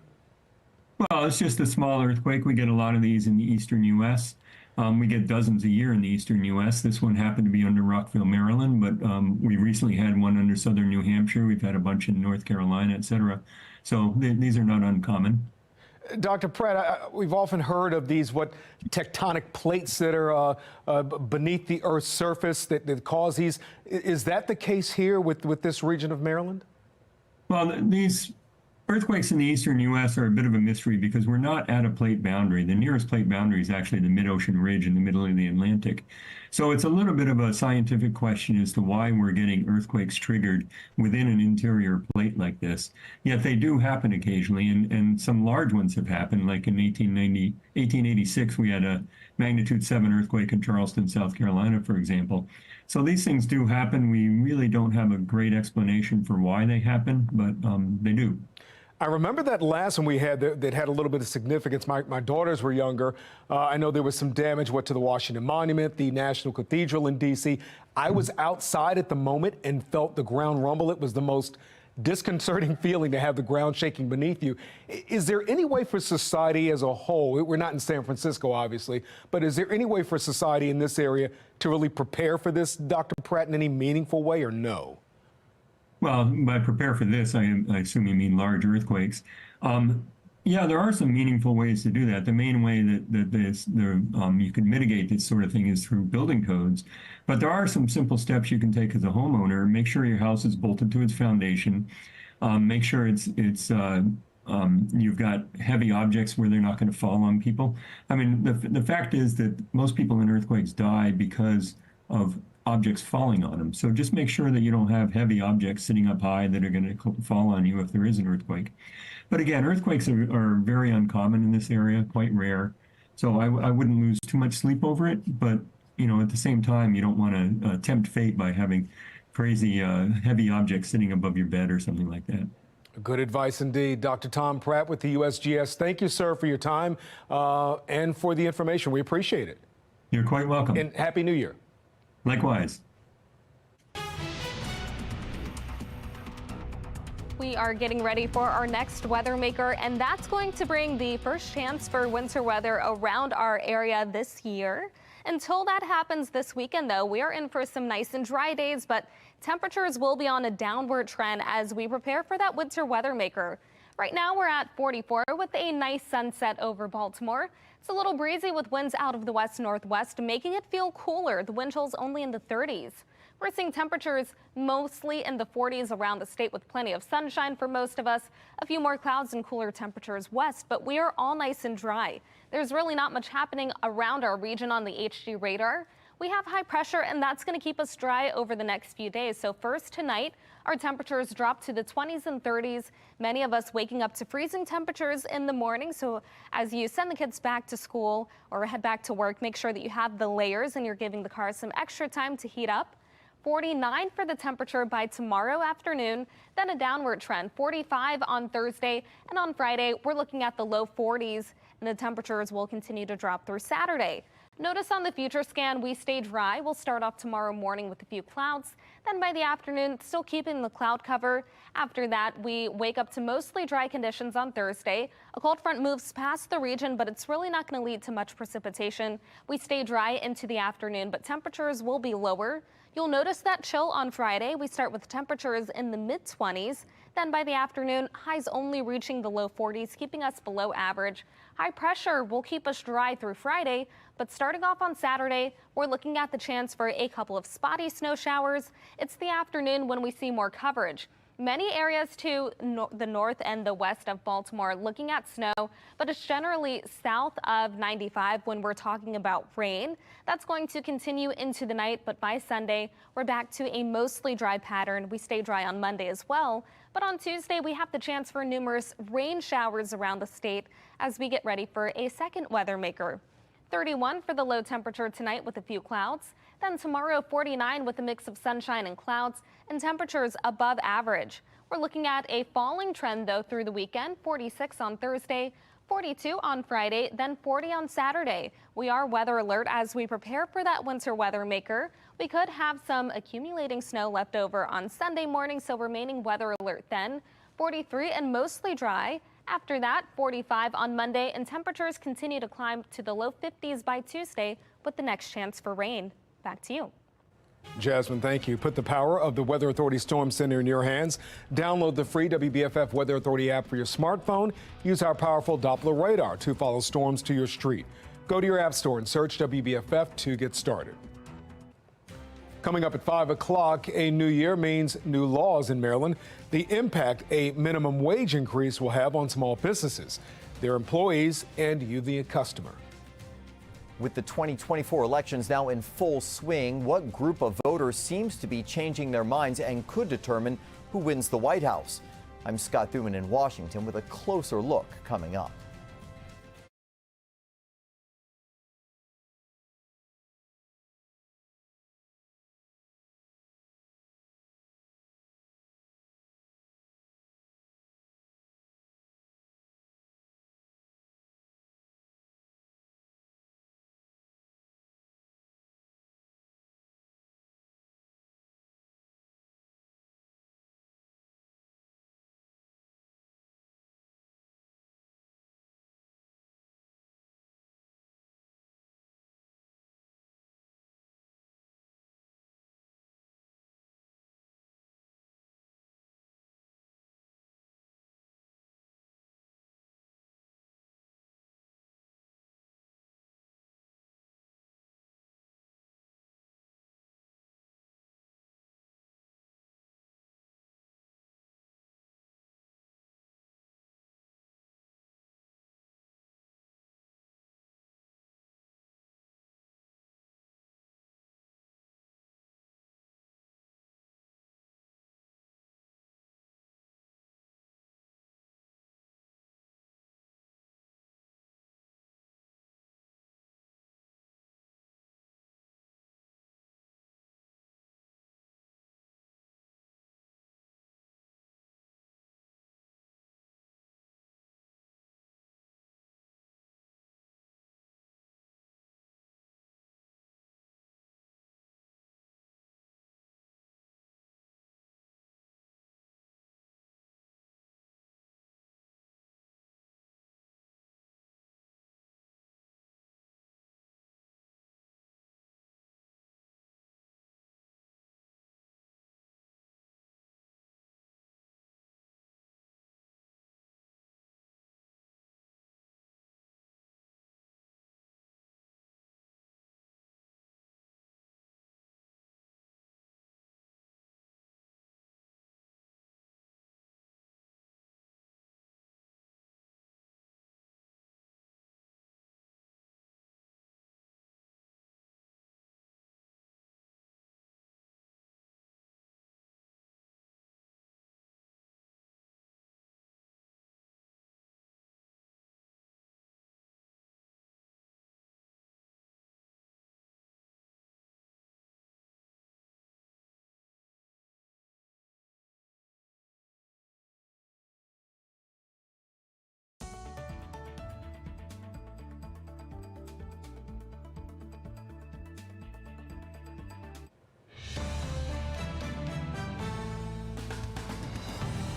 Well, it's just a small earthquake. We get a lot of these in the eastern U.S. We get dozens a year in the eastern U.S. This one happened to be under Rockville, Maryland, but we recently had one under southern New Hampshire. We've had a bunch in North Carolina, et cetera. So these are not uncommon. Dr. Pratt, we've often heard of these tectonic plates that are beneath the Earth's surface that cause these. Is that the case here with this region of Maryland? Well, these earthquakes in the eastern U.S. are a bit of a mystery because we're not at a plate boundary. The nearest plate boundary is actually the mid-ocean ridge in the middle of the Atlantic. So it's a little bit of a scientific question as to why we're getting earthquakes triggered within an interior plate like this. Yet they do happen occasionally, and some large ones have happened. Like in 1886, we had a magnitude 7 earthquake in Charleston, South Carolina, for example. So these things do happen. We really don't have a great explanation for why they happen, but they do. I remember that last one we had that had a little bit of significance. My daughters were younger. I know there was some damage to the Washington Monument, the National Cathedral in D.C. I was outside at the moment and felt the ground rumble. It was the most disconcerting feeling to have the ground shaking beneath you. Is there any way for society as a whole, we're not in San Francisco, obviously, but is there any way for society in this area to really prepare for this, Dr. Pratt, in any meaningful way, or no? Well, by prepare for this, I assume you mean large earthquakes. Yeah, there are some meaningful ways to do that. The main way that you can mitigate this sort of thing is through building codes. But there are some simple steps you can take as a homeowner. Make sure your house is bolted to its foundation. Make sure you've got heavy objects where they're not going to fall on people. I mean, the fact is that most people in earthquakes die because of objects falling on them. So just make sure that you don't have heavy objects sitting up high that are going to fall on you if there is an earthquake. But again, earthquakes are very uncommon in this area, quite rare. So I wouldn't lose too much sleep over it. But, at the same time, you don't want to tempt fate by having crazy heavy objects sitting above your bed or something like that. Good advice indeed. Dr. Tom Pratt with the USGS. Thank you, sir, for your time and for the information. We appreciate it. You're quite welcome. And Happy New Year. Likewise. We are getting ready for our next weather maker, and that's going to bring the first chance for winter weather around our area this year. Until that happens this weekend, though, we are in for some nice and dry days, but temperatures will be on a downward trend as we prepare for that winter weather maker. Right now we're at 44 with a nice sunset over Baltimore. It's a little breezy with winds out of the west-northwest, making it feel cooler. The wind chill's only in the 30s. We're seeing temperatures mostly in the 40s around the state with plenty of sunshine for most of us. A few more clouds and cooler temperatures west, but we are all nice and dry. There's really not much happening around our region on the HG radar. We have high pressure, and that's going to keep us dry over the next few days. So first tonight, our temperatures drop to the 20s and 30s. Many of us waking up to freezing temperatures in the morning. So as you send the kids back to school or head back to work, make sure that you have the layers and you're giving the car some extra time to heat up. 49 for the temperature by tomorrow afternoon, then a downward trend. 45 on Thursday, and on Friday, we're looking at the low 40s, and the temperatures will continue to drop through Saturday. Notice on the future scan, we stay dry. We'll start off tomorrow morning with a few clouds. Then by the afternoon, still keeping the cloud cover. After that, we wake up to mostly dry conditions on Thursday. A cold front moves past the region, but it's really not going to lead to much precipitation. We stay dry into the afternoon, but temperatures will be lower. You'll notice that chill on Friday. We start with temperatures in the mid-20s. Then by the afternoon, highs only reaching the low 40s, keeping us below average. High pressure will keep us dry through Friday, but starting off on Saturday, we're looking at the chance for a couple of spotty snow showers. It's the afternoon when we see more coverage. Many areas to the north and the west of Baltimore looking at snow, but it's generally south of 95 when we're talking about rain. That's going to continue into the night, but by Sunday, we're back to a mostly dry pattern. We stay dry on Monday as well, but on Tuesday, we have the chance for numerous rain showers around the state as we get ready for a second weather maker. 31 for the low temperature tonight with a few clouds. Then tomorrow, 49 with a mix of sunshine and clouds and temperatures above average. We're looking at a falling trend, though, through the weekend. 46 on Thursday, 42 on Friday, then 40 on Saturday. We are weather alert as we prepare for that winter weather maker. We could have some accumulating snow left over on Sunday morning, so remaining weather alert then. 43 and mostly dry. After that, 45 on Monday, and temperatures continue to climb to the low 50s by Tuesday with the next chance for rain. Back to you. Jasmine, thank you. Put the power of the Weather Authority Storm Center in your hands. Download the free WBFF Weather Authority app for your smartphone. Use our powerful Doppler radar to follow storms to your street. Go to your app store and search WBFF to get started. Coming up at 5 o'clock, a new year means new laws in Maryland. The impact a minimum wage increase will have on small businesses, their employees, and you, the customer. With the 2024 elections now in full swing, what group of voters seems to be changing their minds and could determine who wins the White House? I'm Scott Thuman in Washington with a closer look coming up.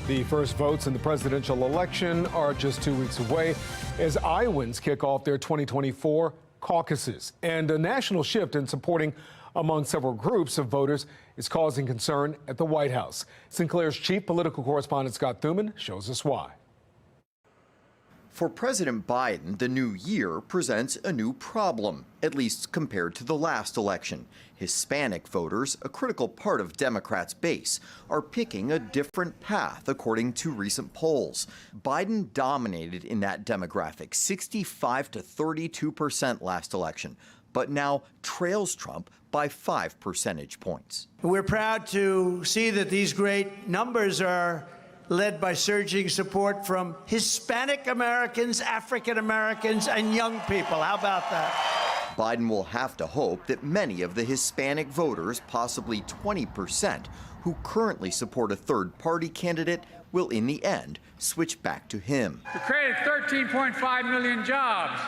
The first votes in the presidential election are just 2 weeks away as Iowans kick off their 2024 caucuses. And a national shift in supporting among several groups of voters is causing concern at the White House. Sinclair's chief political correspondent Scott Thuman shows us why. For President Biden, the new year presents a new problem, at least compared to the last election. Hispanic voters, a critical part of Democrats' base, are picking a different path, according to recent polls. Biden dominated in that demographic, 65 to 32% last election, but now trails Trump by 5 percentage points. We're proud to see that these great numbers are led by surging support from Hispanic Americans, African Americans, and young people. How about that? Biden will have to hope that many of the Hispanic voters, possibly 20%, who currently support a third-party candidate, will in the end switch back to him. We created 13.5 million jobs,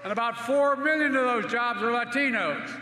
and about 4 million of those jobs are Latinos.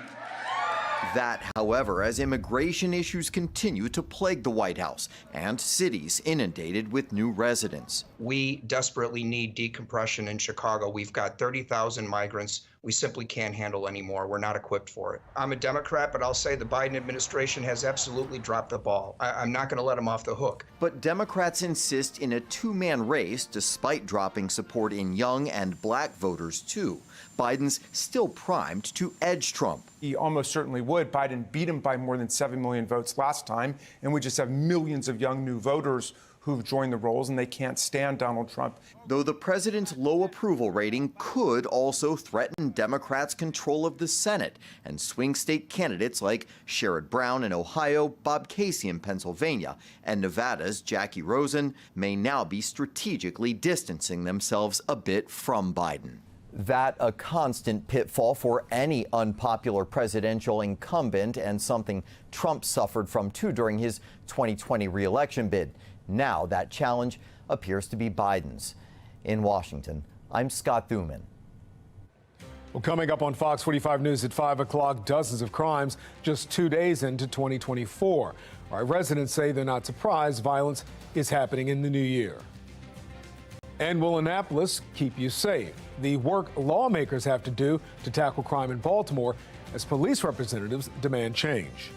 That, however, as immigration issues continue to plague the White House and cities inundated with new residents. We desperately need decompression in Chicago. We've got 30,000 migrants. We simply can't handle anymore. We're not equipped for it. I'm a Democrat, but I'll say the Biden administration has absolutely dropped the ball. I'm not going to let them off the hook. But Democrats insist in a two-man race, despite dropping support in young and black voters, too. Biden's still primed to edge Trump. He almost certainly would. Biden beat him by more than 7 million votes last time, and we just have millions of young new voters who've joined the rolls, and they can't stand Donald Trump. Though the president's low approval rating could also threaten Democrats' control of the Senate, and swing state candidates like Sherrod Brown in Ohio, Bob Casey in Pennsylvania, and Nevada's Jackie Rosen may now be strategically distancing themselves a bit from Biden. That a constant pitfall for any unpopular presidential incumbent, and something Trump suffered from too during his 2020 re-election bid. Now that challenge appears to be Biden's. In Washington, I'm Scott Thuman. Well, coming up on Fox 45 News at 5 o'clock, dozens of crimes just 2 days into 2024. All right, residents say they're not surprised violence is happening in the new year. And will Annapolis keep you safe? The work lawmakers have to do to tackle crime in Baltimore as police representatives demand change.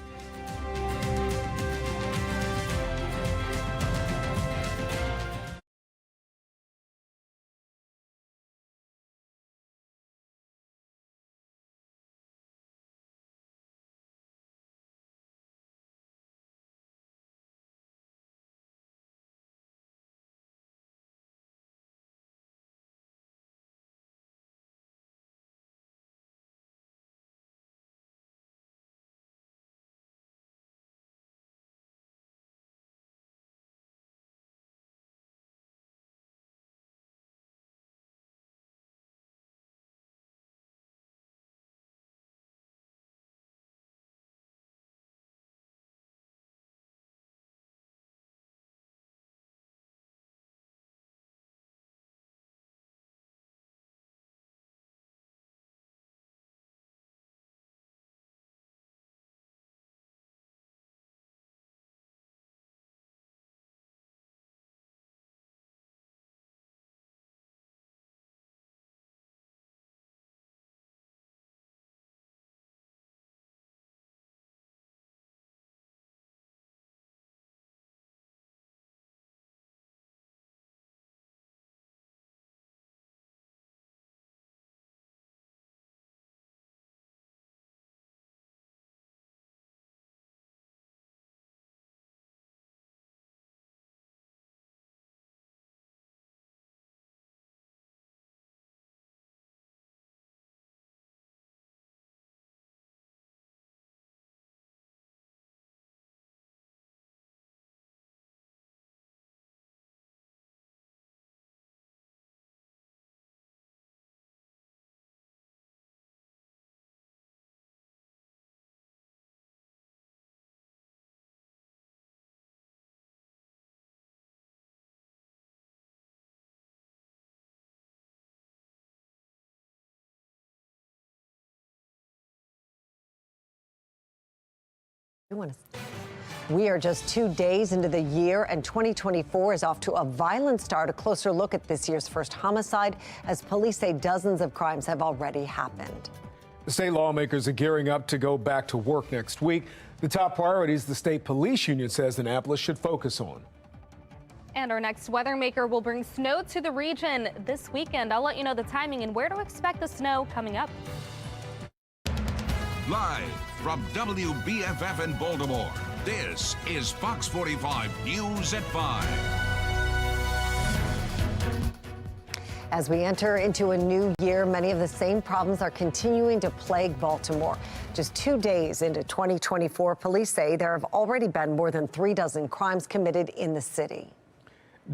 We are just 2 days into the year, and 2024 is off to a violent start. A closer look at this year's first homicide, as police say dozens of crimes have already happened. The state lawmakers are gearing up to go back to work next week. The top priorities the state police union says Annapolis should focus on. And our next weather maker will bring snow to the region this weekend. I'll let you know the timing and where to expect the snow coming up. Live from WBFF in Baltimore, this is Fox 45 News at 5. As we enter into a new year, many of the same problems are continuing to plague Baltimore. Just 2 days into 2024, police say there have already been more than 36 crimes committed in the city.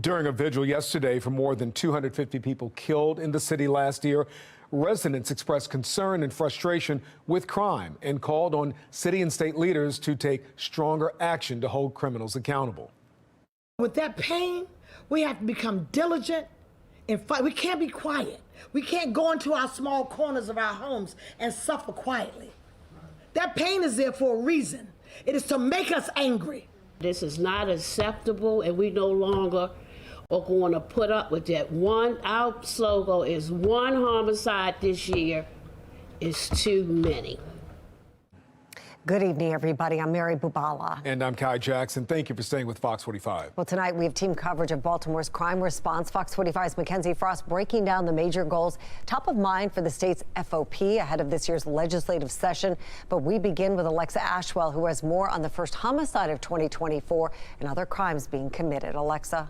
During a vigil yesterday for more than 250 people killed in the city last year, residents expressed concern and frustration with crime and called on city and state leaders to take stronger action to hold criminals accountable. With that pain, we have to become diligent and fight. We can't be quiet. We can't go into our small corners of our homes and suffer quietly. That pain is there for a reason. It is to make us angry. This is not acceptable, and we no longer are going to put up with that. Our slogan is one homicide this year is too many. Good evening, everybody. I'm Mary Bubala. And I'm Kai Jackson. Thank you for staying with Fox 45. Well, tonight we have team coverage of Baltimore's crime response. Fox 45's Mackenzie Frost breaking down the major goals top of mind for the state's FOP ahead of this year's legislative session. But we begin with Alexa Ashwell, who has more on the first homicide of 2024 and other crimes being committed. Alexa.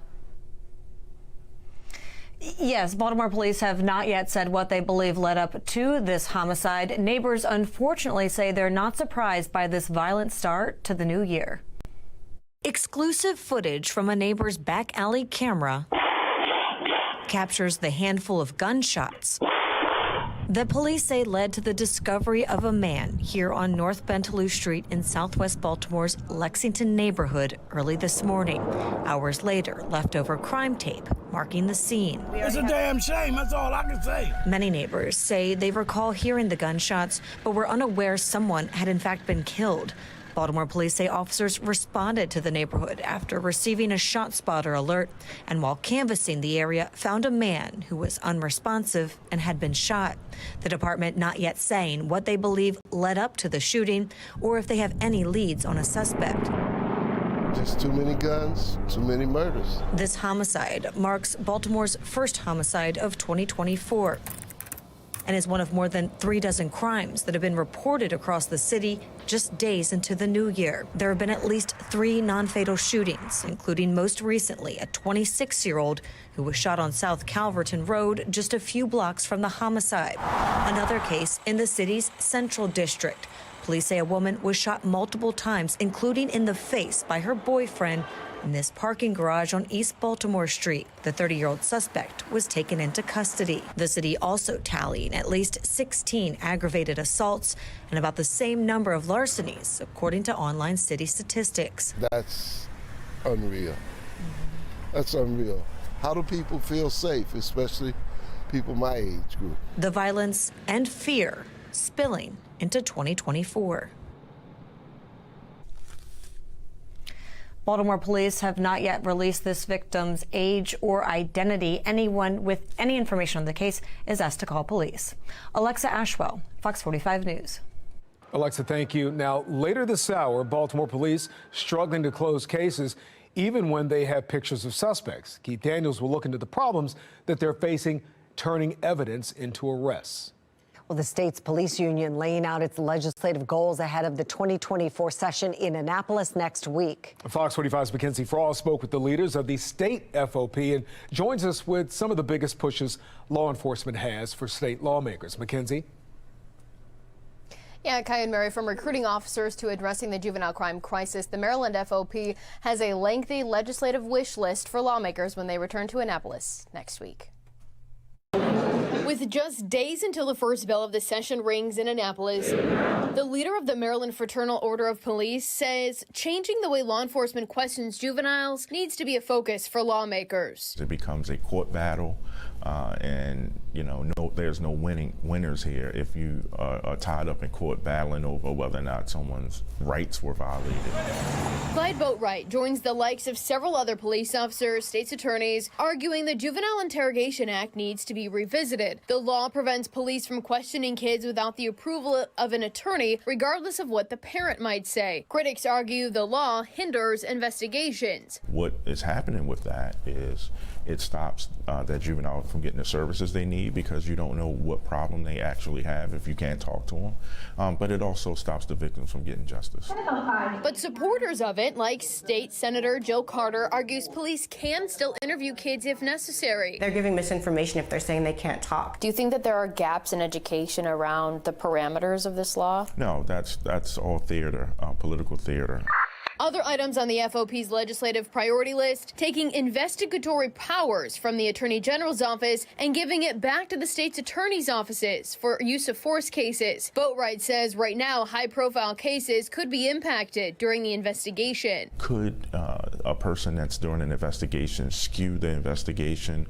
Yes, Baltimore police have not yet said what they believe led up to this homicide. Neighbors unfortunately say they're not surprised by this violent start to the new year. Exclusive footage from a neighbor's back alley camera captures the handful of gunshots that police say led to the discovery of a man here on North Bentaloo Street in southwest Baltimore's Lexington neighborhood early this morning. Hours later, leftover crime tape marking the scene. It's a damn shame, that's all I can say. Many neighbors say they recall hearing the gunshots, but were unaware someone had in fact been killed. Baltimore police say officers responded to the neighborhood after receiving a shot spotter alert, and while canvassing the area, found a man who was unresponsive and had been shot. The department not yet saying what they believe led up to the shooting or if they have any leads on a suspect. Just too many guns, too many murders. This homicide marks Baltimore's first homicide of 2024 and is one of more than 36 crimes that have been reported across the city just days into the new year. There have been at least 3 non-fatal shootings, including most recently a 26-year-old who was shot on South Calverton Road just a few blocks from the homicide. Another case in the city's Central District. Police say a woman was shot multiple times, including in the face by her boyfriend in this parking garage on East Baltimore Street. The 30-year-old suspect was taken into custody. The city also tallying at least 16 aggravated assaults and about the same number of larcenies, according to online city statistics. That's unreal. That's unreal. How do people feel safe, especially people my age group? The violence and fear spilling into 2024. Baltimore police have not yet released this victim's age or identity. Anyone with any information on the case is asked to call police. Alexa Ashwell, Fox 45 News. Alexa, thank you. Now, later this hour, Baltimore police struggling to close cases even when they have pictures of suspects. Keith Daniels will look into the problems that they're facing turning evidence into arrests. Well, the state's police union laying out its legislative goals ahead of the 2024 session in Annapolis next week. Fox 45's Mackenzie Frost spoke with the leaders of the state FOP and joins us with some of the biggest pushes law enforcement has for state lawmakers. Mackenzie? Yeah, Kai and Mary, from recruiting officers to addressing the juvenile crime crisis, the Maryland FOP has a lengthy legislative wish list for lawmakers when they return to Annapolis next week. With just days until the first bell of the session rings in Annapolis, the leader of the Maryland Fraternal Order of Police says changing the way law enforcement questions juveniles needs to be a focus for lawmakers. It becomes a court battle. and there's no winners here if you are tied up in court battling over whether or not someone's rights were violated. Clyde Boatwright joins the likes of several other police officers, state's attorneys, arguing the Juvenile Interrogation Act needs to be revisited. The law prevents police from questioning kids without the approval of an attorney, regardless of what the parent might say. Critics argue the law hinders investigations. What is happening with that is it stops that juvenile from getting the services they need because you don't know what problem they actually have if you can't talk to them. But it also stops the victims from getting justice. But supporters of it, like State Senator Jill Carter, argues police can still interview kids if necessary. They're giving misinformation if they're saying they can't talk. Do you think that there are gaps in education around the parameters of this law? No, that's all theater, political theater. Other items on the FOP's legislative priority list, taking investigatory powers from the Attorney General's office and giving it back to the state's attorney's offices for use of force cases. Boatwright says right now high-profile cases could be impacted during the investigation. Could a person that's doing an investigation skew the investigation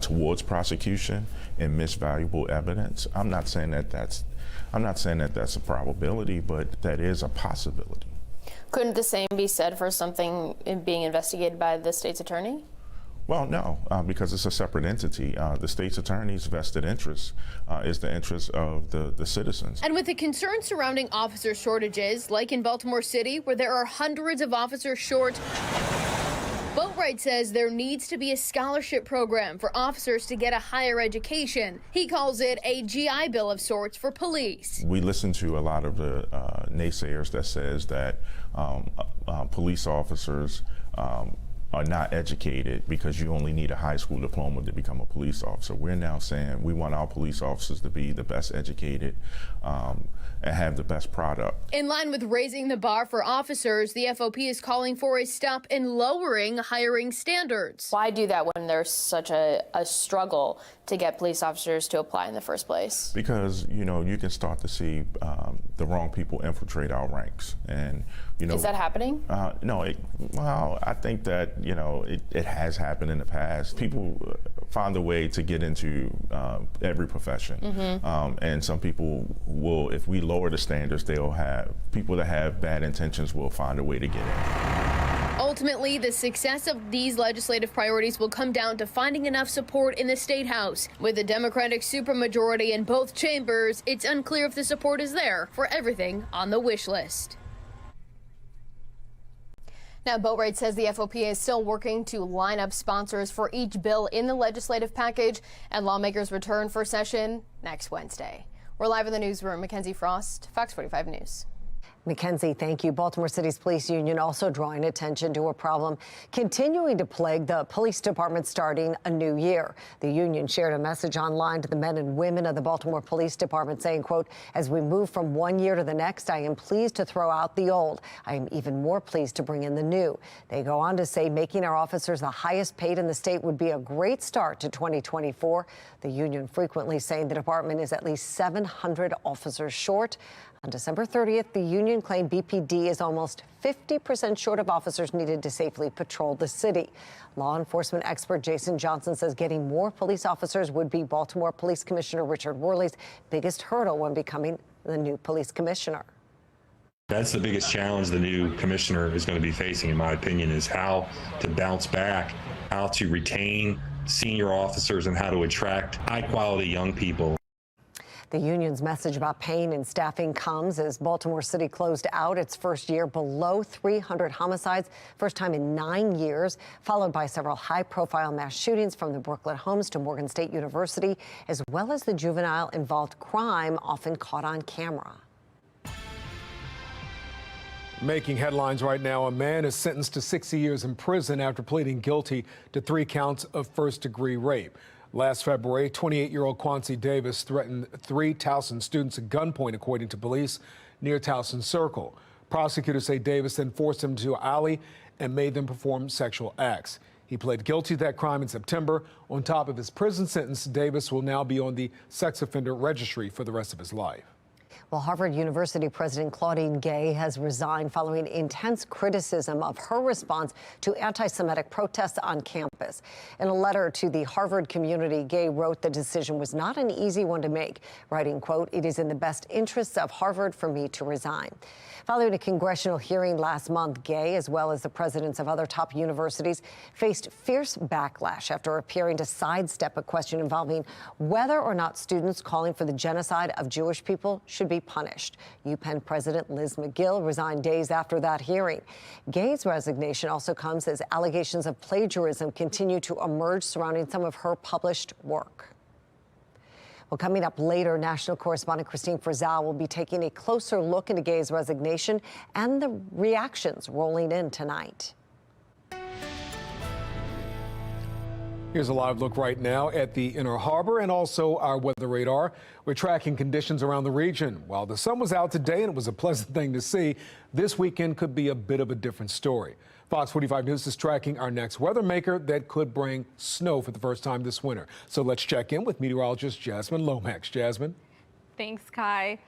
towards prosecution and miss valuable evidence? I'm not saying that that's a probability, but that is a possibility. Couldn't the same be said for something being investigated by the state's attorney? Well, no, because it's a separate entity. The state's attorney's vested interest is the interest of the citizens. And with the concerns surrounding officer shortages, like in Baltimore City, where there are hundreds of officers short, Boatwright says there needs to be a scholarship program for officers to get a higher education. He calls it a GI Bill of sorts for police. We listen to a lot of the naysayers that says that police officers are not educated because you only need a high school diploma to become a police officer. We're now saying we want our police officers to be the best educated and have the best product. In line with raising the bar for officers, the FOP is calling for a stop in lowering hiring standards. Why do that when there's such a struggle to get police officers to apply in the first place? Because, you can start to see the wrong people infiltrate our ranks. And, is that happening? No, I think that, it has happened in the past. People find a way to get into every profession. And some people will, if we lower the standards, they'll have people that have bad intentions will find a way to get in. Ultimately, the success of these legislative priorities will come down to finding enough support in the State House. With a Democratic supermajority in both chambers, it's unclear if the support is there for everything on the wish list. Now, Boatwright says the FOP is still working to line up sponsors for each bill in the legislative package, and lawmakers return for session next Wednesday. We're live in the newsroom. Mackenzie Frost, Fox 45 News. Mackenzie, thank you. Baltimore City's police union also drawing attention to a problem continuing to plague the police department starting a new year. The union shared a message online to the men and women of the Baltimore Police Department saying, quote, as we move from one year to the next, I am pleased to throw out the old. I am even more pleased to bring in the new. They go on to say making our officers the highest paid in the state would be a great start to 2024. The union frequently saying the department is at least 700 officers short. On December 30th, the union claimed BPD is almost 50% short of officers needed to safely patrol the city. Law enforcement expert Jason Johnson says getting more police officers would be Baltimore Police Commissioner Richard Worley's biggest hurdle when becoming the new police commissioner. That's the biggest challenge the new commissioner is going to be facing, in my opinion, is how to bounce back, how to retain senior officers, and how to attract high-quality young people. The union's message about pain and staffing comes as Baltimore City closed out its first year below 300 homicides, first time in 9 years, followed by several high-profile mass shootings from the Brooklyn homes to Morgan State University, as well as the juvenile-involved crime often caught on camera. Making headlines right now, a man is sentenced to 60 years in prison after pleading guilty to 3 counts of first-degree rape. Last February, 28-year-old Quancy Davis threatened 3 Towson students at gunpoint, according to police, near Towson Circle. Prosecutors say Davis then forced them to an alley and made them perform sexual acts. He pled guilty to that crime in September. On top of his prison sentence, Davis will now be on the sex offender registry for the rest of his life. Well, Harvard University President Claudine Gay has resigned following intense criticism of her response to anti-Semitic protests on campus. In a letter to the Harvard community, Gay wrote the decision was not an easy one to make, writing, quote, "It is in the best interests of Harvard for me to resign." Following a congressional hearing last month, Gay, as well as the presidents of other top universities, faced fierce backlash after appearing to sidestep a question involving whether or not students calling for the genocide of Jewish people should be punished. UPenn President Liz McGill resigned days after that hearing. Gay's resignation also comes as allegations of plagiarism continue to emerge surrounding some of her published work. Well, coming up later, national correspondent Christine Frizzell will be taking a closer look into Gay's resignation and the reactions rolling in tonight. Here's a live look right now at the Inner Harbor and also our weather radar. We're tracking conditions around the region. While the sun was out today and it was a pleasant thing to see, this weekend could be a bit of a different story. Fox 45 News is tracking our next weather maker that could bring snow for the first time this winter. So let's check in with meteorologist Jasmine Lomax. Jasmine. Thanks, Kai.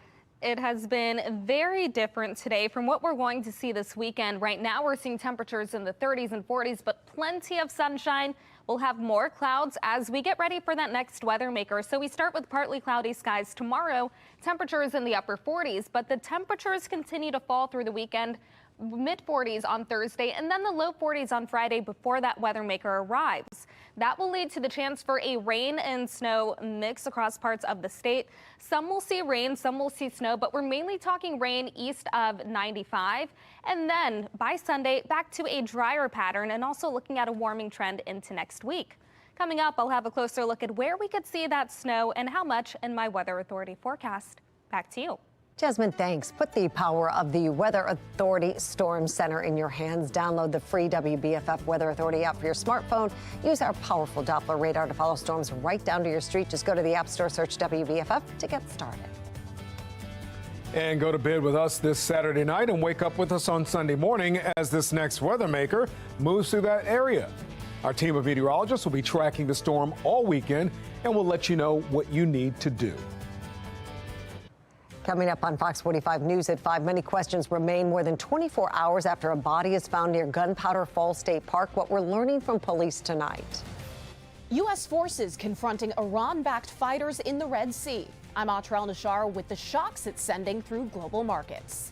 It has been very different today from what we're going to see this weekend. Right now, we're seeing temperatures in the 30s and 40s, but plenty of sunshine. We'll have more clouds as we get ready for that next weather maker. So we start with partly cloudy skies tomorrow. Temperatures in the upper 40s, but the temperatures continue to fall through the weekend. Mid-40s on Thursday and then the low 40s on Friday before that weather maker arrives. That will lead to the chance for a rain and snow mix across parts of the state. Some will see rain, some will see snow, but we're mainly talking rain east of 95. And then by Sunday, back to a drier pattern and also looking at a warming trend into next week. Coming up, I'll have a closer look at where we could see that snow and how much in my Weather Authority forecast. Back to you. Jasmine, thanks. Put the power of the Weather Authority Storm Center in your hands. Download the free WBFF Weather Authority app for your smartphone. Use our powerful Doppler radar to follow storms right down to your street. Just go to the App Store, search WBFF to get started. And go to bed with us this Saturday night and wake up with us on Sunday morning as this next weather maker moves through that area. Our team of meteorologists will be tracking the storm all weekend, and we'll let you know what you need to do. Coming up on Fox 45 News at 5, many questions remain more than 24 hours after a body is found near Gunpowder Falls State Park. What we're learning from police tonight. U.S. forces confronting Iran-backed fighters in the Red Sea. I'm Atrel Nashar with the shocks it's sending through global markets.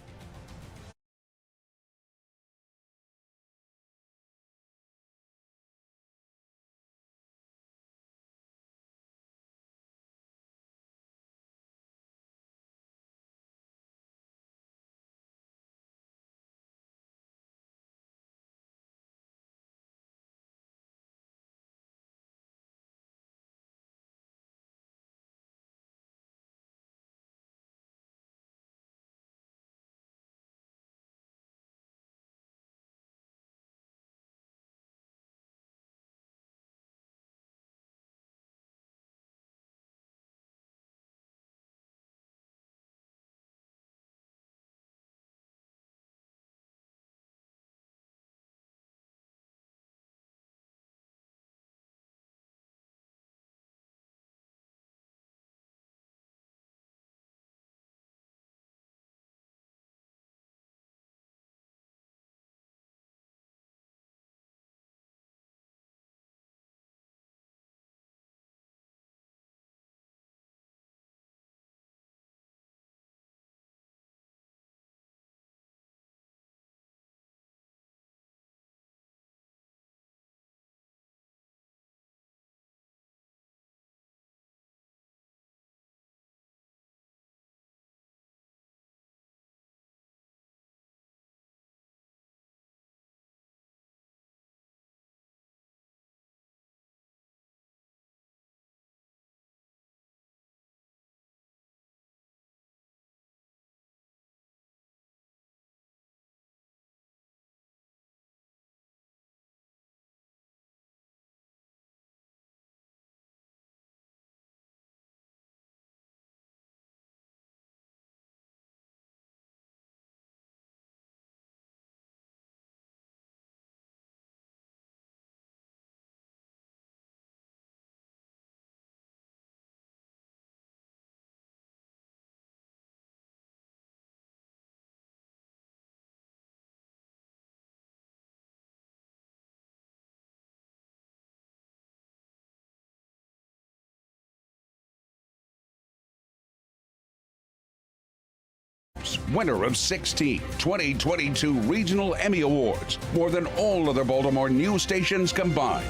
winner of 16 2022 Regional Emmy Awards, more than all other Baltimore news stations combined.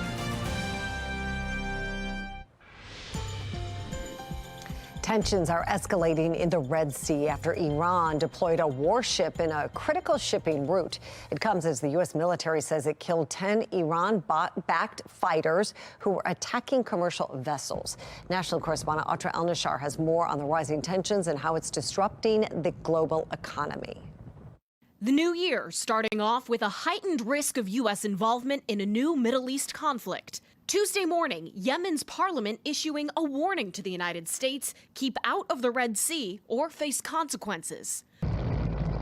Tensions are escalating in the Red Sea after Iran deployed a warship in a critical shipping route. It comes as the U.S. military says it killed 10 Iran-backed fighters who were attacking commercial vessels. National correspondent Atra El-Nashar has more on the rising tensions and how it's disrupting the global economy. The new year starting off with a heightened risk of U.S. involvement in a new Middle East conflict. Tuesday morning, Yemen's parliament issuing a warning to the United States: keep out of the Red Sea or face consequences.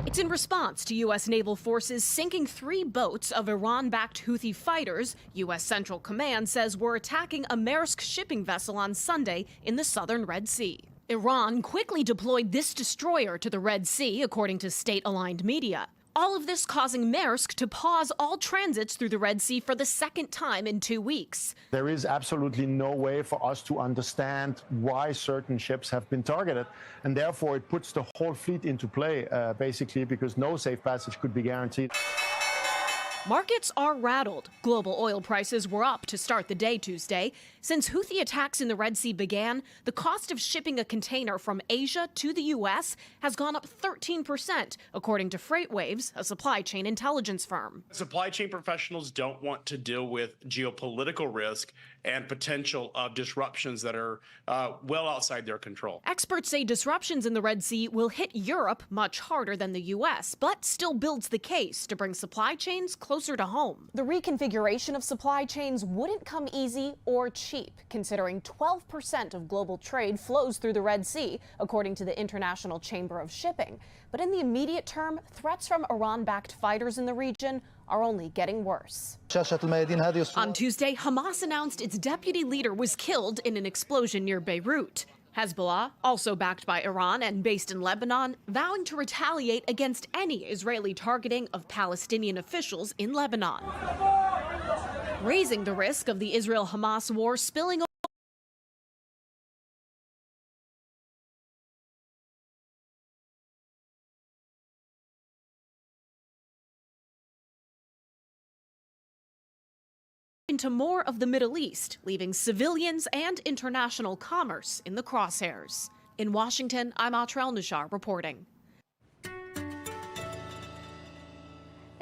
It's in response to U.S. naval forces sinking 3 boats of Iran-backed Houthi fighters U.S. Central Command says were attacking a Maersk shipping vessel on Sunday in the southern Red Sea. Iran quickly deployed this destroyer to the Red Sea, according to state-aligned media. All of this causing Maersk to pause all transits through the Red Sea for the second time in 2 weeks. There is absolutely no way for us to understand why certain ships have been targeted, and therefore it puts the whole fleet into play, basically, because no safe passage could be guaranteed. Markets are rattled. Global oil prices were up to start the day Tuesday. Since Houthi attacks in the Red Sea began, the cost of shipping a container from Asia to the U.S. has gone up 13%, according to FreightWaves, a supply chain intelligence firm. Supply chain professionals don't want to deal with geopolitical risk and potential of disruptions that are well outside their control. Experts say disruptions in the Red Sea will hit Europe much harder than the U.S., but still builds the case to bring supply chains closer to home. The reconfiguration of supply chains wouldn't come easy or cheap, considering 12% of global trade flows through the Red Sea, according to the International Chamber of Shipping. But in the immediate term, threats from Iran-backed fighters in the region are only getting worse. On Tuesday, Hamas announced its deputy leader was killed in an explosion near Beirut. Hezbollah, also backed by Iran and based in Lebanon, vowing to retaliate against any Israeli targeting of Palestinian officials in Lebanon, raising the risk of the Israel-Hamas war spilling into more of the Middle East, leaving civilians and international commerce in the crosshairs. In Washington, I'm Atra El-Nashar reporting.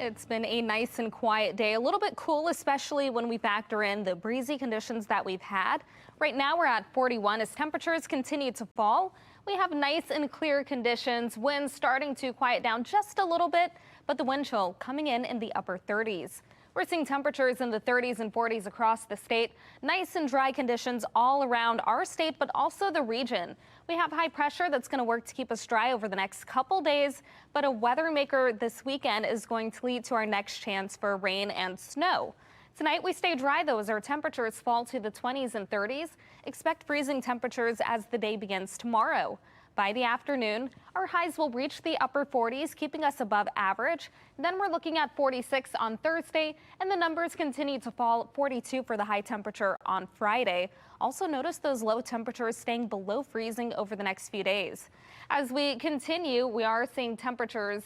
It's been a nice and quiet day, a little bit cool, especially when we factor in the breezy conditions that we've had. Right now we're at 41 as temperatures continue to fall. We have nice and clear conditions, winds starting to quiet down just a little bit, but the wind chill coming in the upper 30s. We're seeing temperatures in the 30s and 40s across the state. Nice and dry conditions all around our state, but also the region. We have high pressure that's going to work to keep us dry over the next couple days, but a weather maker this weekend is going to lead to our next chance for rain and snow. Tonight we stay dry, though, as our temperatures fall to the 20s and 30s. Expect freezing temperatures as the day begins tomorrow. By the afternoon, our highs will reach the upper 40s, keeping us above average. Then we're looking at 46 on Thursday, and the numbers continue to fall. 42 for the high temperature on Friday. Also notice those low temperatures staying below freezing over the next few days. As we continue, we are seeing temperatures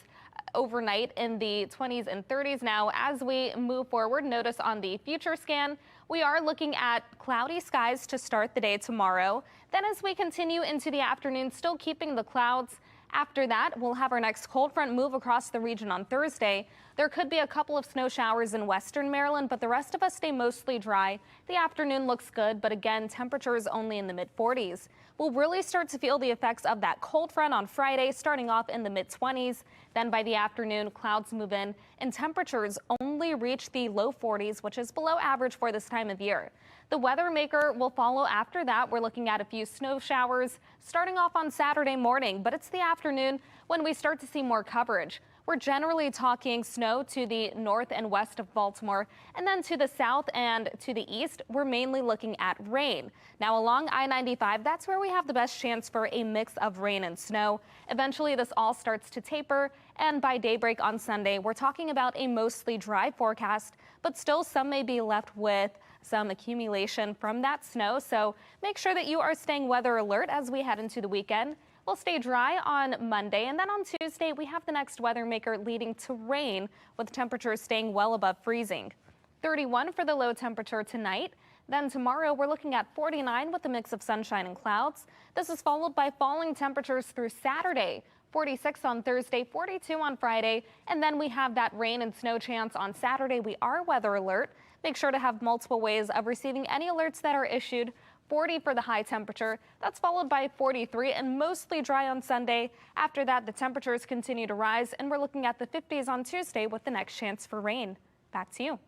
overnight in the 20s and 30s now. As we move forward, notice on the future scan, we are looking at cloudy skies to start the day tomorrow. Then as we continue into the afternoon, still keeping the clouds. After that, we'll have our next cold front move across the region on Thursday. There could be a couple of snow showers in western Maryland, but the rest of us stay mostly dry. The afternoon looks good, but again, temperatures only in the mid-40s. We'll really start to feel the effects of that cold front on Friday, starting off in the mid-20s. Then by the afternoon, clouds move in, and temperatures only reach the low 40s, which is below average for this time of year. The weather maker will follow after that. We're looking at a few snow showers starting off on Saturday morning, but it's the afternoon when we start to see more coverage. We're generally talking snow to the north and west of Baltimore, and then to the south and to the east, we're mainly looking at rain. Now along I-95, that's where we have the best chance for a mix of rain and snow. Eventually this all starts to taper, and by daybreak on Sunday, we're talking about a mostly dry forecast, but still some may be left with some accumulation from that snow. So make sure that you are staying weather alert as we head into the weekend. We'll stay dry on Monday, and then on Tuesday, we have the next weather maker leading to rain, with temperatures staying well above freezing. 31 for the low temperature tonight. Then tomorrow, we're looking at 49 with a mix of sunshine and clouds. This is followed by falling temperatures through Saturday. 46 on Thursday, 42 on Friday, and then we have that rain and snow chance on Saturday. We are weather alert. Make sure to have multiple ways of receiving any alerts that are issued. 40 for the high temperature. That's followed by 43 and mostly dry on Sunday. After that, the temperatures continue to rise, and we're looking at the 50s on Tuesday with the next chance for rain. Back to you.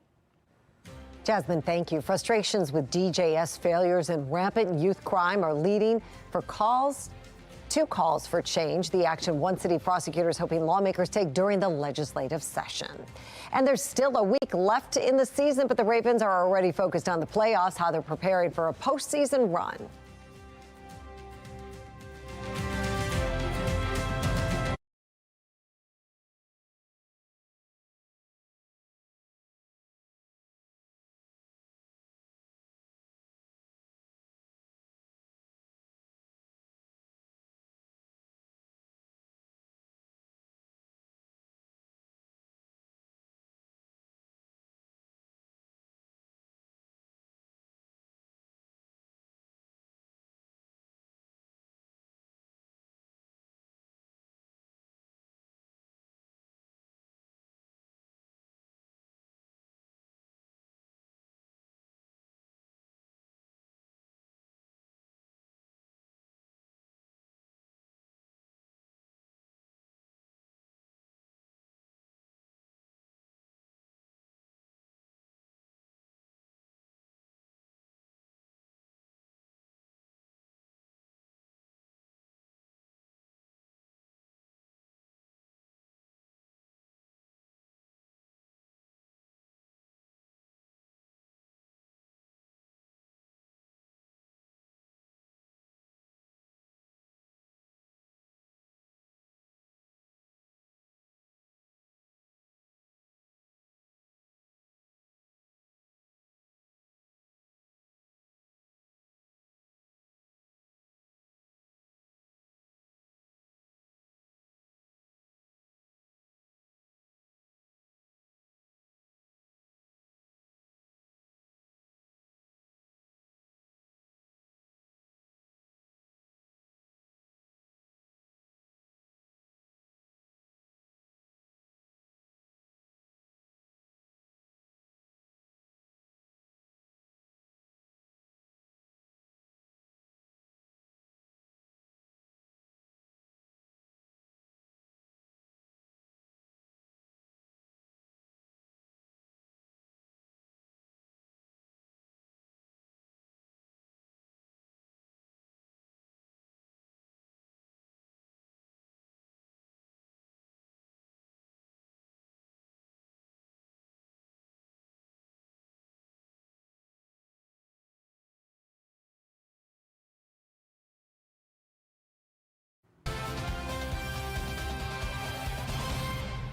Jasmine, thank you. Frustrations with DJS failures and rampant youth crime are leading to calls for change, the action one city prosecutors hoping lawmakers take during the legislative session. And there's still a week left in the season, but the Ravens are already focused on the playoffs, how they're preparing for a postseason run.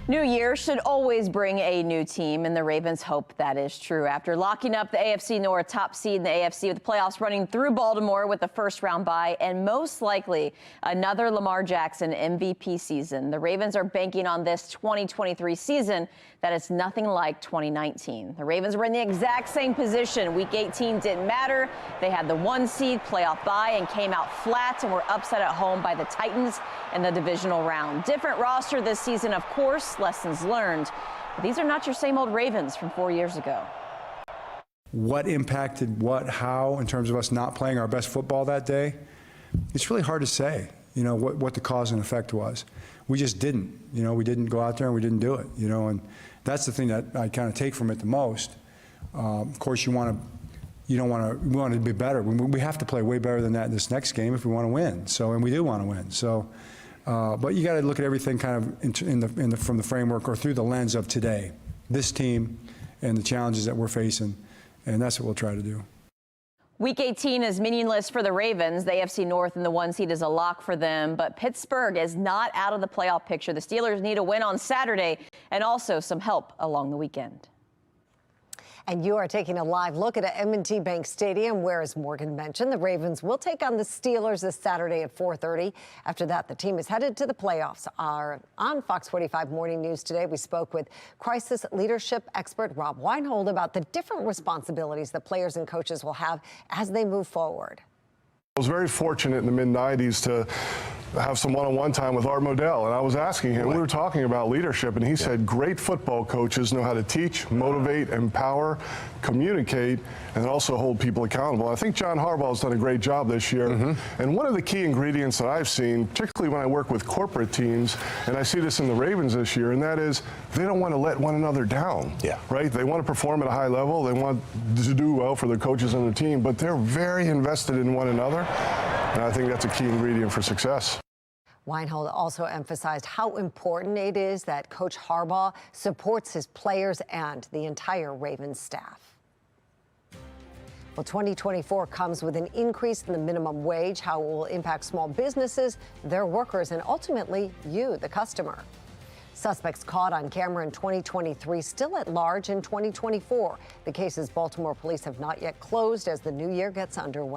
New year should always bring a new team, and the Ravens hope that is true. After locking up the AFC North top seed in the AFC with the playoffs running through Baltimore with the first round bye and most likely another Lamar Jackson MVP season, the Ravens are banking on this 2023 season that is nothing like 2019. The Ravens were in the exact same position. Week 18 didn't matter. They had the 1 seed playoff bye and came out flat and were upset at home by the Titans in the divisional round. Different roster this season, of course, lessons learned. But these are not your same old Ravens from 4 years ago. What impacted what, how, in terms of us not playing our best football that day? It's really hard to say, you know, what the cause and effect was. We just didn't, you know, we didn't go out there and we didn't do it, you know, and that's the thing that I kind of take from it the most. Of course, we want to be better. We have to play way better than that in this next game if we want to win. So, and we do want to win. So, but you got to look at everything kind of from the framework or through the lens of today, this team and the challenges that we're facing, and that's what we'll try to do. Week 18 is meaningless for the Ravens. The AFC North and the 1 seed is a lock for them, but Pittsburgh is not out of the playoff picture. The Steelers need a win on Saturday and also some help along the weekend. And you are taking a live look at M&T Bank Stadium, where, as Morgan mentioned, the Ravens will take on the Steelers this Saturday at 4:30. After that, the team is headed to the playoffs. On Fox 45 Morning News today, we spoke with crisis leadership expert Rob Weinhold about the different responsibilities that players and coaches will have as they move forward. I was very fortunate in the mid-90s to have some one-on-one time with Art Modell, and I was asking him, we were talking about leadership, and he said great football coaches know how to teach, motivate, empower, communicate, and also hold people accountable. I think John Harbaugh has done a great job this year, and one of the key ingredients that I've seen, particularly when I work with corporate teams, and I see this in the Ravens this year, and that is they don't want to let one another down, right? They want to perform at a high level, they want to do well for their coaches and the team, but they're very invested in one another, and I think that's a key ingredient for success. Weinhold also emphasized how important it is that Coach Harbaugh supports his players and the entire Ravens staff. Well, 2024 comes with an increase in the minimum wage, how it will impact small businesses, their workers, and ultimately you, the customer. Suspects caught on camera in 2023 still at large in 2024. The cases Baltimore police have not yet closed as the new year gets underway.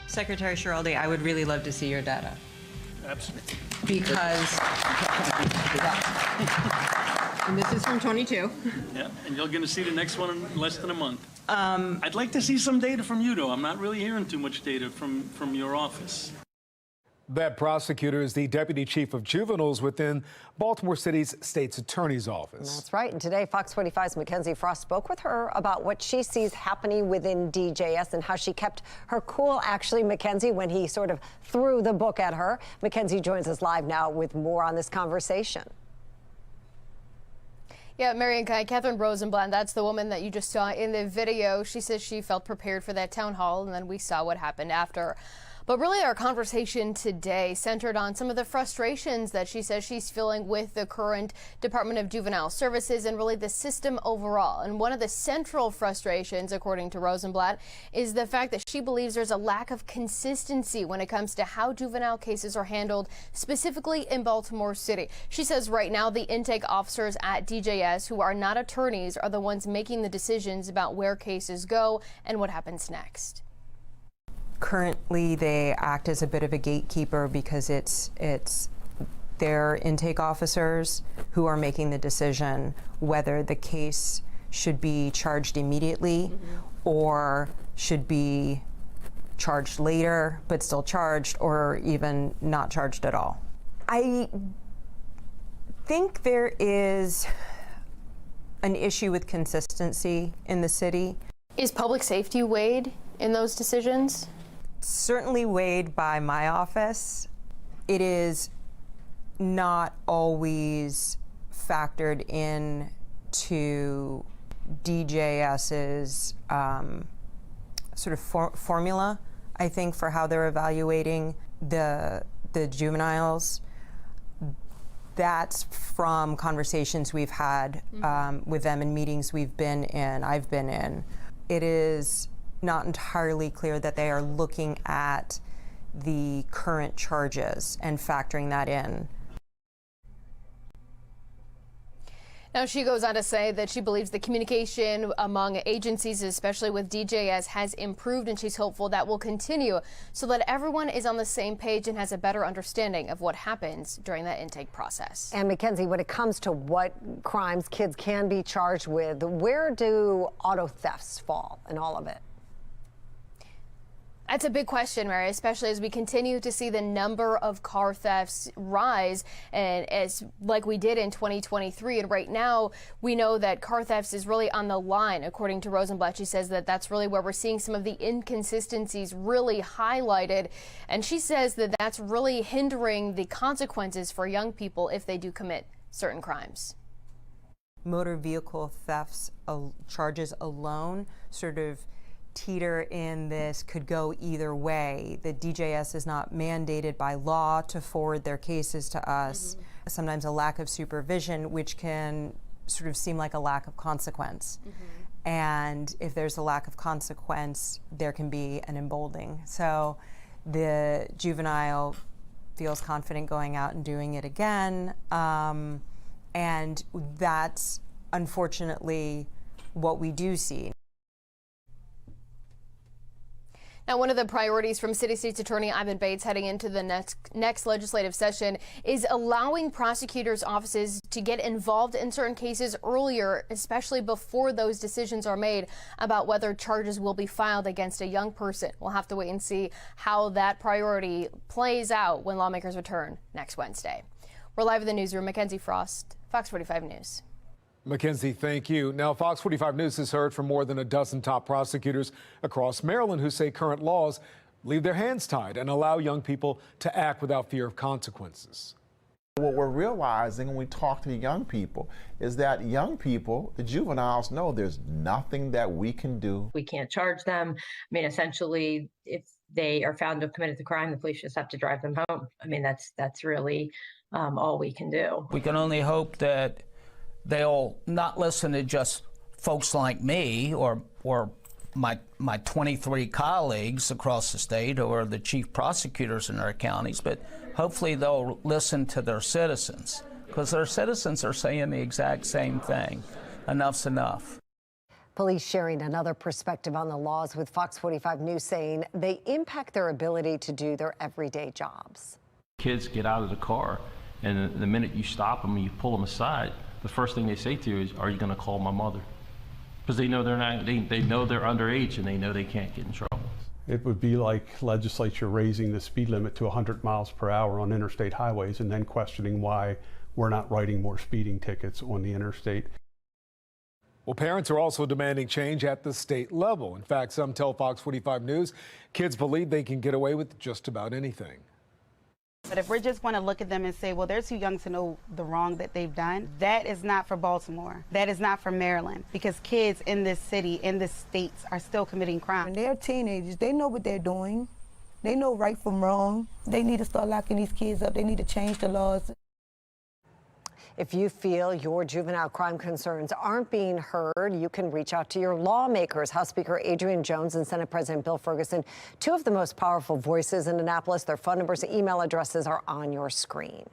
Secretary Schiraldi, I would really love to see your data. Absolutely. Because, and this is from 22. Yeah, and you're going to see the next one in less than a month. I'd like to see some data from you, though. I'm not really hearing too much data from your office. That prosecutor is the deputy chief of juveniles within Baltimore City's state's attorney's office. That's right. And today, Fox 45's Mackenzie Frost spoke with her about what she sees happening within DJS and how she kept her cool, actually, Mackenzie, when he sort of threw the book at her. Mackenzie joins us live now with more on this conversation. Yeah, Mary and Catherine Rosenblatt, that's the woman that you just saw in the video. She says she felt prepared for that town hall, and then we saw what happened after. But really, our conversation today centered on some of the frustrations that she says she's feeling with the current Department of Juvenile Services and really the system overall. And one of the central frustrations, according to Rosenblatt, is the fact that she believes there's a lack of consistency when it comes to how juvenile cases are handled, specifically in Baltimore City. She says right now the intake officers at DJS, who are not attorneys, are the ones making the decisions about where cases go and what happens next. Currently, they act as a bit of a gatekeeper because it's their intake officers who are making the decision whether the case should be charged immediately or should be charged later, but still charged, or even not charged at all. I think there is an issue with consistency in the city. Is public safety weighed in those decisions? Certainly weighed by my office. It is not always factored in to DJS's sort of formula, I think, for how they're evaluating the juveniles. That's from conversations we've had with them and meetings I've been in. It is not entirely clear that they are looking at the current charges and factoring that in. Now, she goes on to say that she believes the communication among agencies, especially with DJS, has improved, and she's hopeful that will continue so that everyone is on the same page and has a better understanding of what happens during that intake process. And Mackenzie, when it comes to what crimes kids can be charged with, where do auto thefts fall in all of it? That's a big question, Mary, especially as we continue to see the number of car thefts rise, and as like we did in 2023. And right now, we know that car thefts is really on the line. According to Rosenblatt, she says that that's really where we're seeing some of the inconsistencies really highlighted. And she says that that's really hindering the consequences for young people if they do commit certain crimes. Motor vehicle thefts charges alone sort of teeter in this could go either way. The DJS is not mandated by law to forward their cases to us. Sometimes a lack of supervision, which can sort of seem like a lack of consequence. And if there's a lack of consequence, there can be an emboldening. So the juvenile feels confident going out and doing it again. And that's unfortunately what we do see. Now, one of the priorities from City State's Attorney Ivan Bates heading into the next legislative session is allowing prosecutors' offices to get involved in certain cases earlier, especially before those decisions are made about whether charges will be filed against a young person. We'll have to wait and see how that priority plays out when lawmakers return next Wednesday. We're live in the newsroom. Mackenzie Frost, Fox 45 News. Mackenzie, thank you. Now, Fox 45 News has heard from more than a dozen top prosecutors across Maryland who say current laws leave their hands tied and allow young people to act without fear of consequences. What we're realizing when we talk to young people is that young people, the juveniles, know there's nothing that we can do. We can't charge them. I mean, essentially, if they are found to have committed the crime, the police just have to drive them home. I mean, that's really all we can do. We can only hope that they'll not listen to just folks like me or my 23 colleagues across the state or the chief prosecutors in our counties, but hopefully they'll listen to their citizens, because their citizens are saying the exact same thing. Enough's enough. Police sharing another perspective on the laws with Fox 45 News, saying they impact their ability to do their everyday jobs. Kids get out of the car, and the minute you stop them and you pull them aside, the first thing they say to you is, "Are you going to call my mother?" Because they know they're not. They know they're underage, and they know they can't get in trouble. It would be like legislature raising the speed limit to 100 miles per hour on interstate highways and then questioning why we're not writing more speeding tickets on the interstate. Well, parents are also demanding change at the state level. In fact, some tell Fox 45 News kids believe they can get away with just about anything. But if we're just going to look at them and say, well, they're too young to know the wrong that they've done, that is not for Baltimore. That is not for Maryland, because kids in this city, in this states, are still committing crime. They're teenagers. They know what they're doing. They know right from wrong. They need to start locking these kids up. They need to change the laws. If you feel your juvenile crime concerns aren't being heard, you can reach out to your lawmakers. House Speaker Adrian Jones and Senate President Bill Ferguson, two of the most powerful voices in Annapolis. Their phone numbers and email addresses are on your screen.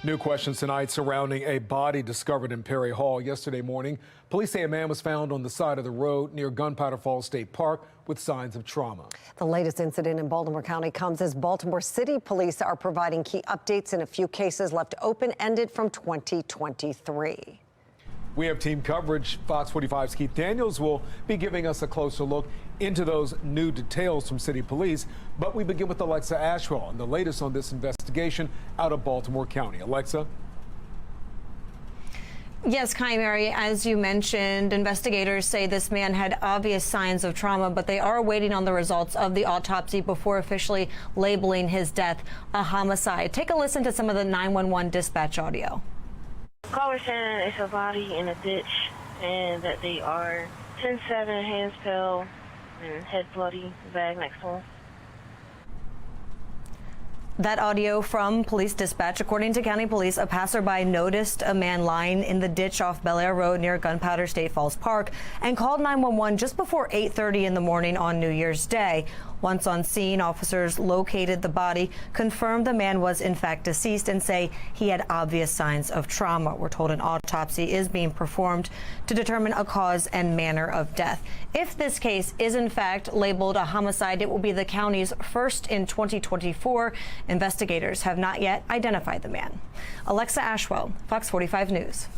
New questions tonight surrounding a body discovered in Perry Hall yesterday morning. Police say a man was found on the side of the road near Gunpowder Falls State Park with signs of trauma. The latest incident in Baltimore County comes as Baltimore City Police are providing key updates in a few cases left open-ended from 2023. We have team coverage. Fox 45's Keith Daniels will be giving us a closer look into those new details from City Police. But we begin with Alexa Ashwell and the latest on this investigation out of Baltimore County. Alexa? Yes, Kai Mary, as you mentioned, investigators say this man had obvious signs of trauma, but they are waiting on the results of the autopsy before officially labeling his death a homicide. Take a listen to some of the 911 dispatch audio. Caller saying it's a body in a ditch and that they are 10-7, hands pale, and head bloody, bag next to him. That audio from police dispatch. According to county police, a passerby noticed a man lying in the ditch off Bel Air Road near Gunpowder State Falls Park and called 911 just before 8:30 in the morning on New Year's Day. Once on scene, officers located the body, confirmed the man was in fact deceased, and say he had obvious signs of trauma. We're told an autopsy is being performed to determine a cause and manner of death. If this case is in fact labeled a homicide, it will be the county's first in 2024. Investigators have not yet identified the man. Alexa Ashwell, Fox 45 News.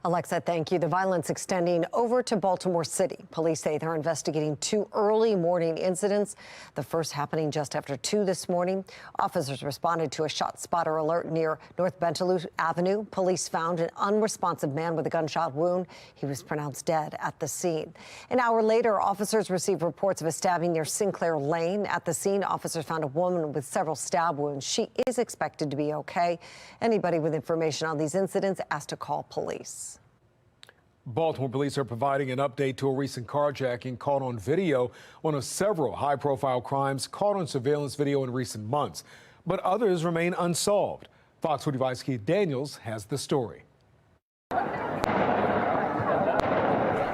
Alexa, thank you. The violence extending over to Baltimore City. Police say they're investigating two early morning incidents, the first happening just after 2 this morning. Officers responded to a shot spotter alert near North Bentaloo Avenue. Police found an unresponsive man with a gunshot wound. He was pronounced dead at the scene. An hour later, officers received reports of a stabbing near Sinclair Lane. At the scene, officers found a woman with several stab wounds. She is expected to be okay. Anybody with information on these incidents asked to call police. Baltimore police are providing an update to a recent carjacking caught on video, one of several high-profile crimes caught on surveillance video in recent months. But others remain unsolved. Fox 45's Keith Daniels has the story.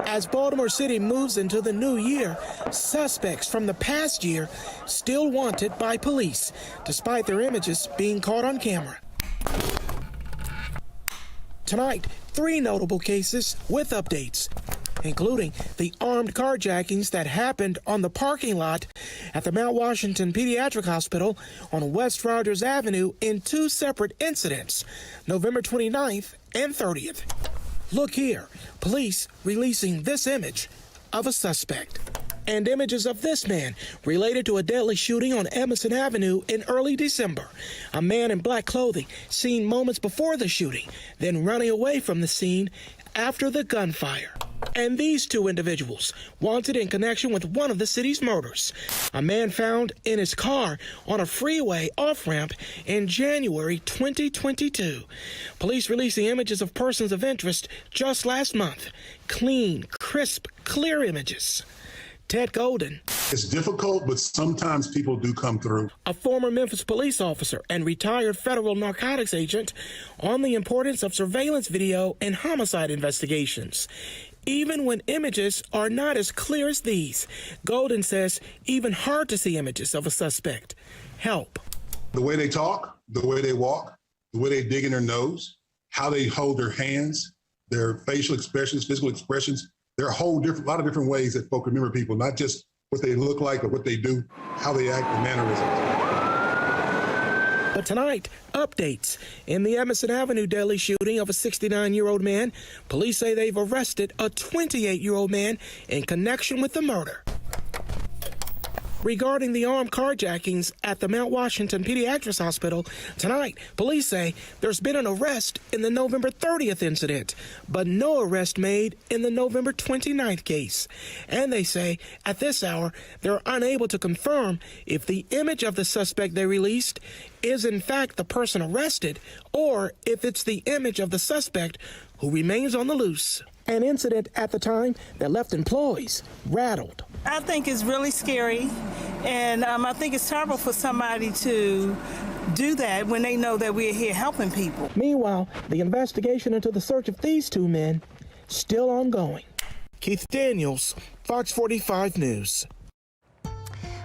As Baltimore City moves into the new year, suspects from the past year still wanted by police, despite their images being caught on camera. Tonight, 3 notable cases with updates, including the armed carjackings that happened on the parking lot at the Mount Washington Pediatric Hospital on West Rogers Avenue in 2 separate incidents, November 29th and 30th. Look here, police releasing this image of a suspect. And images of this man related to a deadly shooting on Emerson Avenue in early December. A man in black clothing seen moments before the shooting, then running away from the scene after the gunfire. And these 2 individuals wanted in connection with one of the city's murders. A man found in his car on a freeway off-ramp in January 2022. Police releasing images of persons of interest just last month. Clean, crisp, clear images. Ted Golden. It's difficult, but sometimes people do come through. A former Memphis police officer and retired federal narcotics agent on the importance of surveillance video in homicide investigations. Even when images are not as clear as these, Golden says even hard to see images of a suspect help. The way they talk, the way they walk, the way they dig in their nose, how they hold their hands, their facial expressions, physical expressions. There are a lot of different ways that folk remember people, not just what they look like or what they do, how they act, the mannerisms. But tonight, updates. In the Emerson Avenue deadly shooting of a 69-year-old man, police say they've arrested a 28-year-old man in connection with the murder. Regarding the armed carjackings at the Mount Washington Pediatrics Hospital, tonight, police say there's been an arrest in the November 30th incident, but no arrest made in the November 29th case. And they say at this hour, they're unable to confirm if the image of the suspect they released is in fact the person arrested or if it's the image of the suspect who remains on the loose. An incident at the time that left employees rattled. I think it's really scary, and I think it's terrible for somebody to do that when they know that we're here helping people. Meanwhile, the investigation into the search of these two men still ongoing. Keith Daniels, Fox 45 News.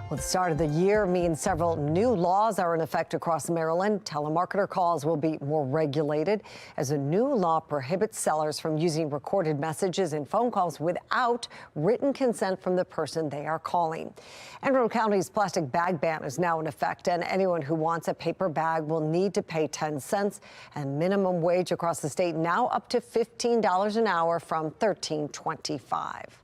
Well, the start of the year means several new laws are in effect across Maryland. Telemarketer calls will be more regulated as a new law prohibits sellers from using recorded messages and phone calls without written consent from the person they are calling. Anne Arundel County's plastic bag ban is now in effect, and anyone who wants a paper bag will need to pay 10 cents, and minimum wage across the state now up to $15 an hour from $13.25.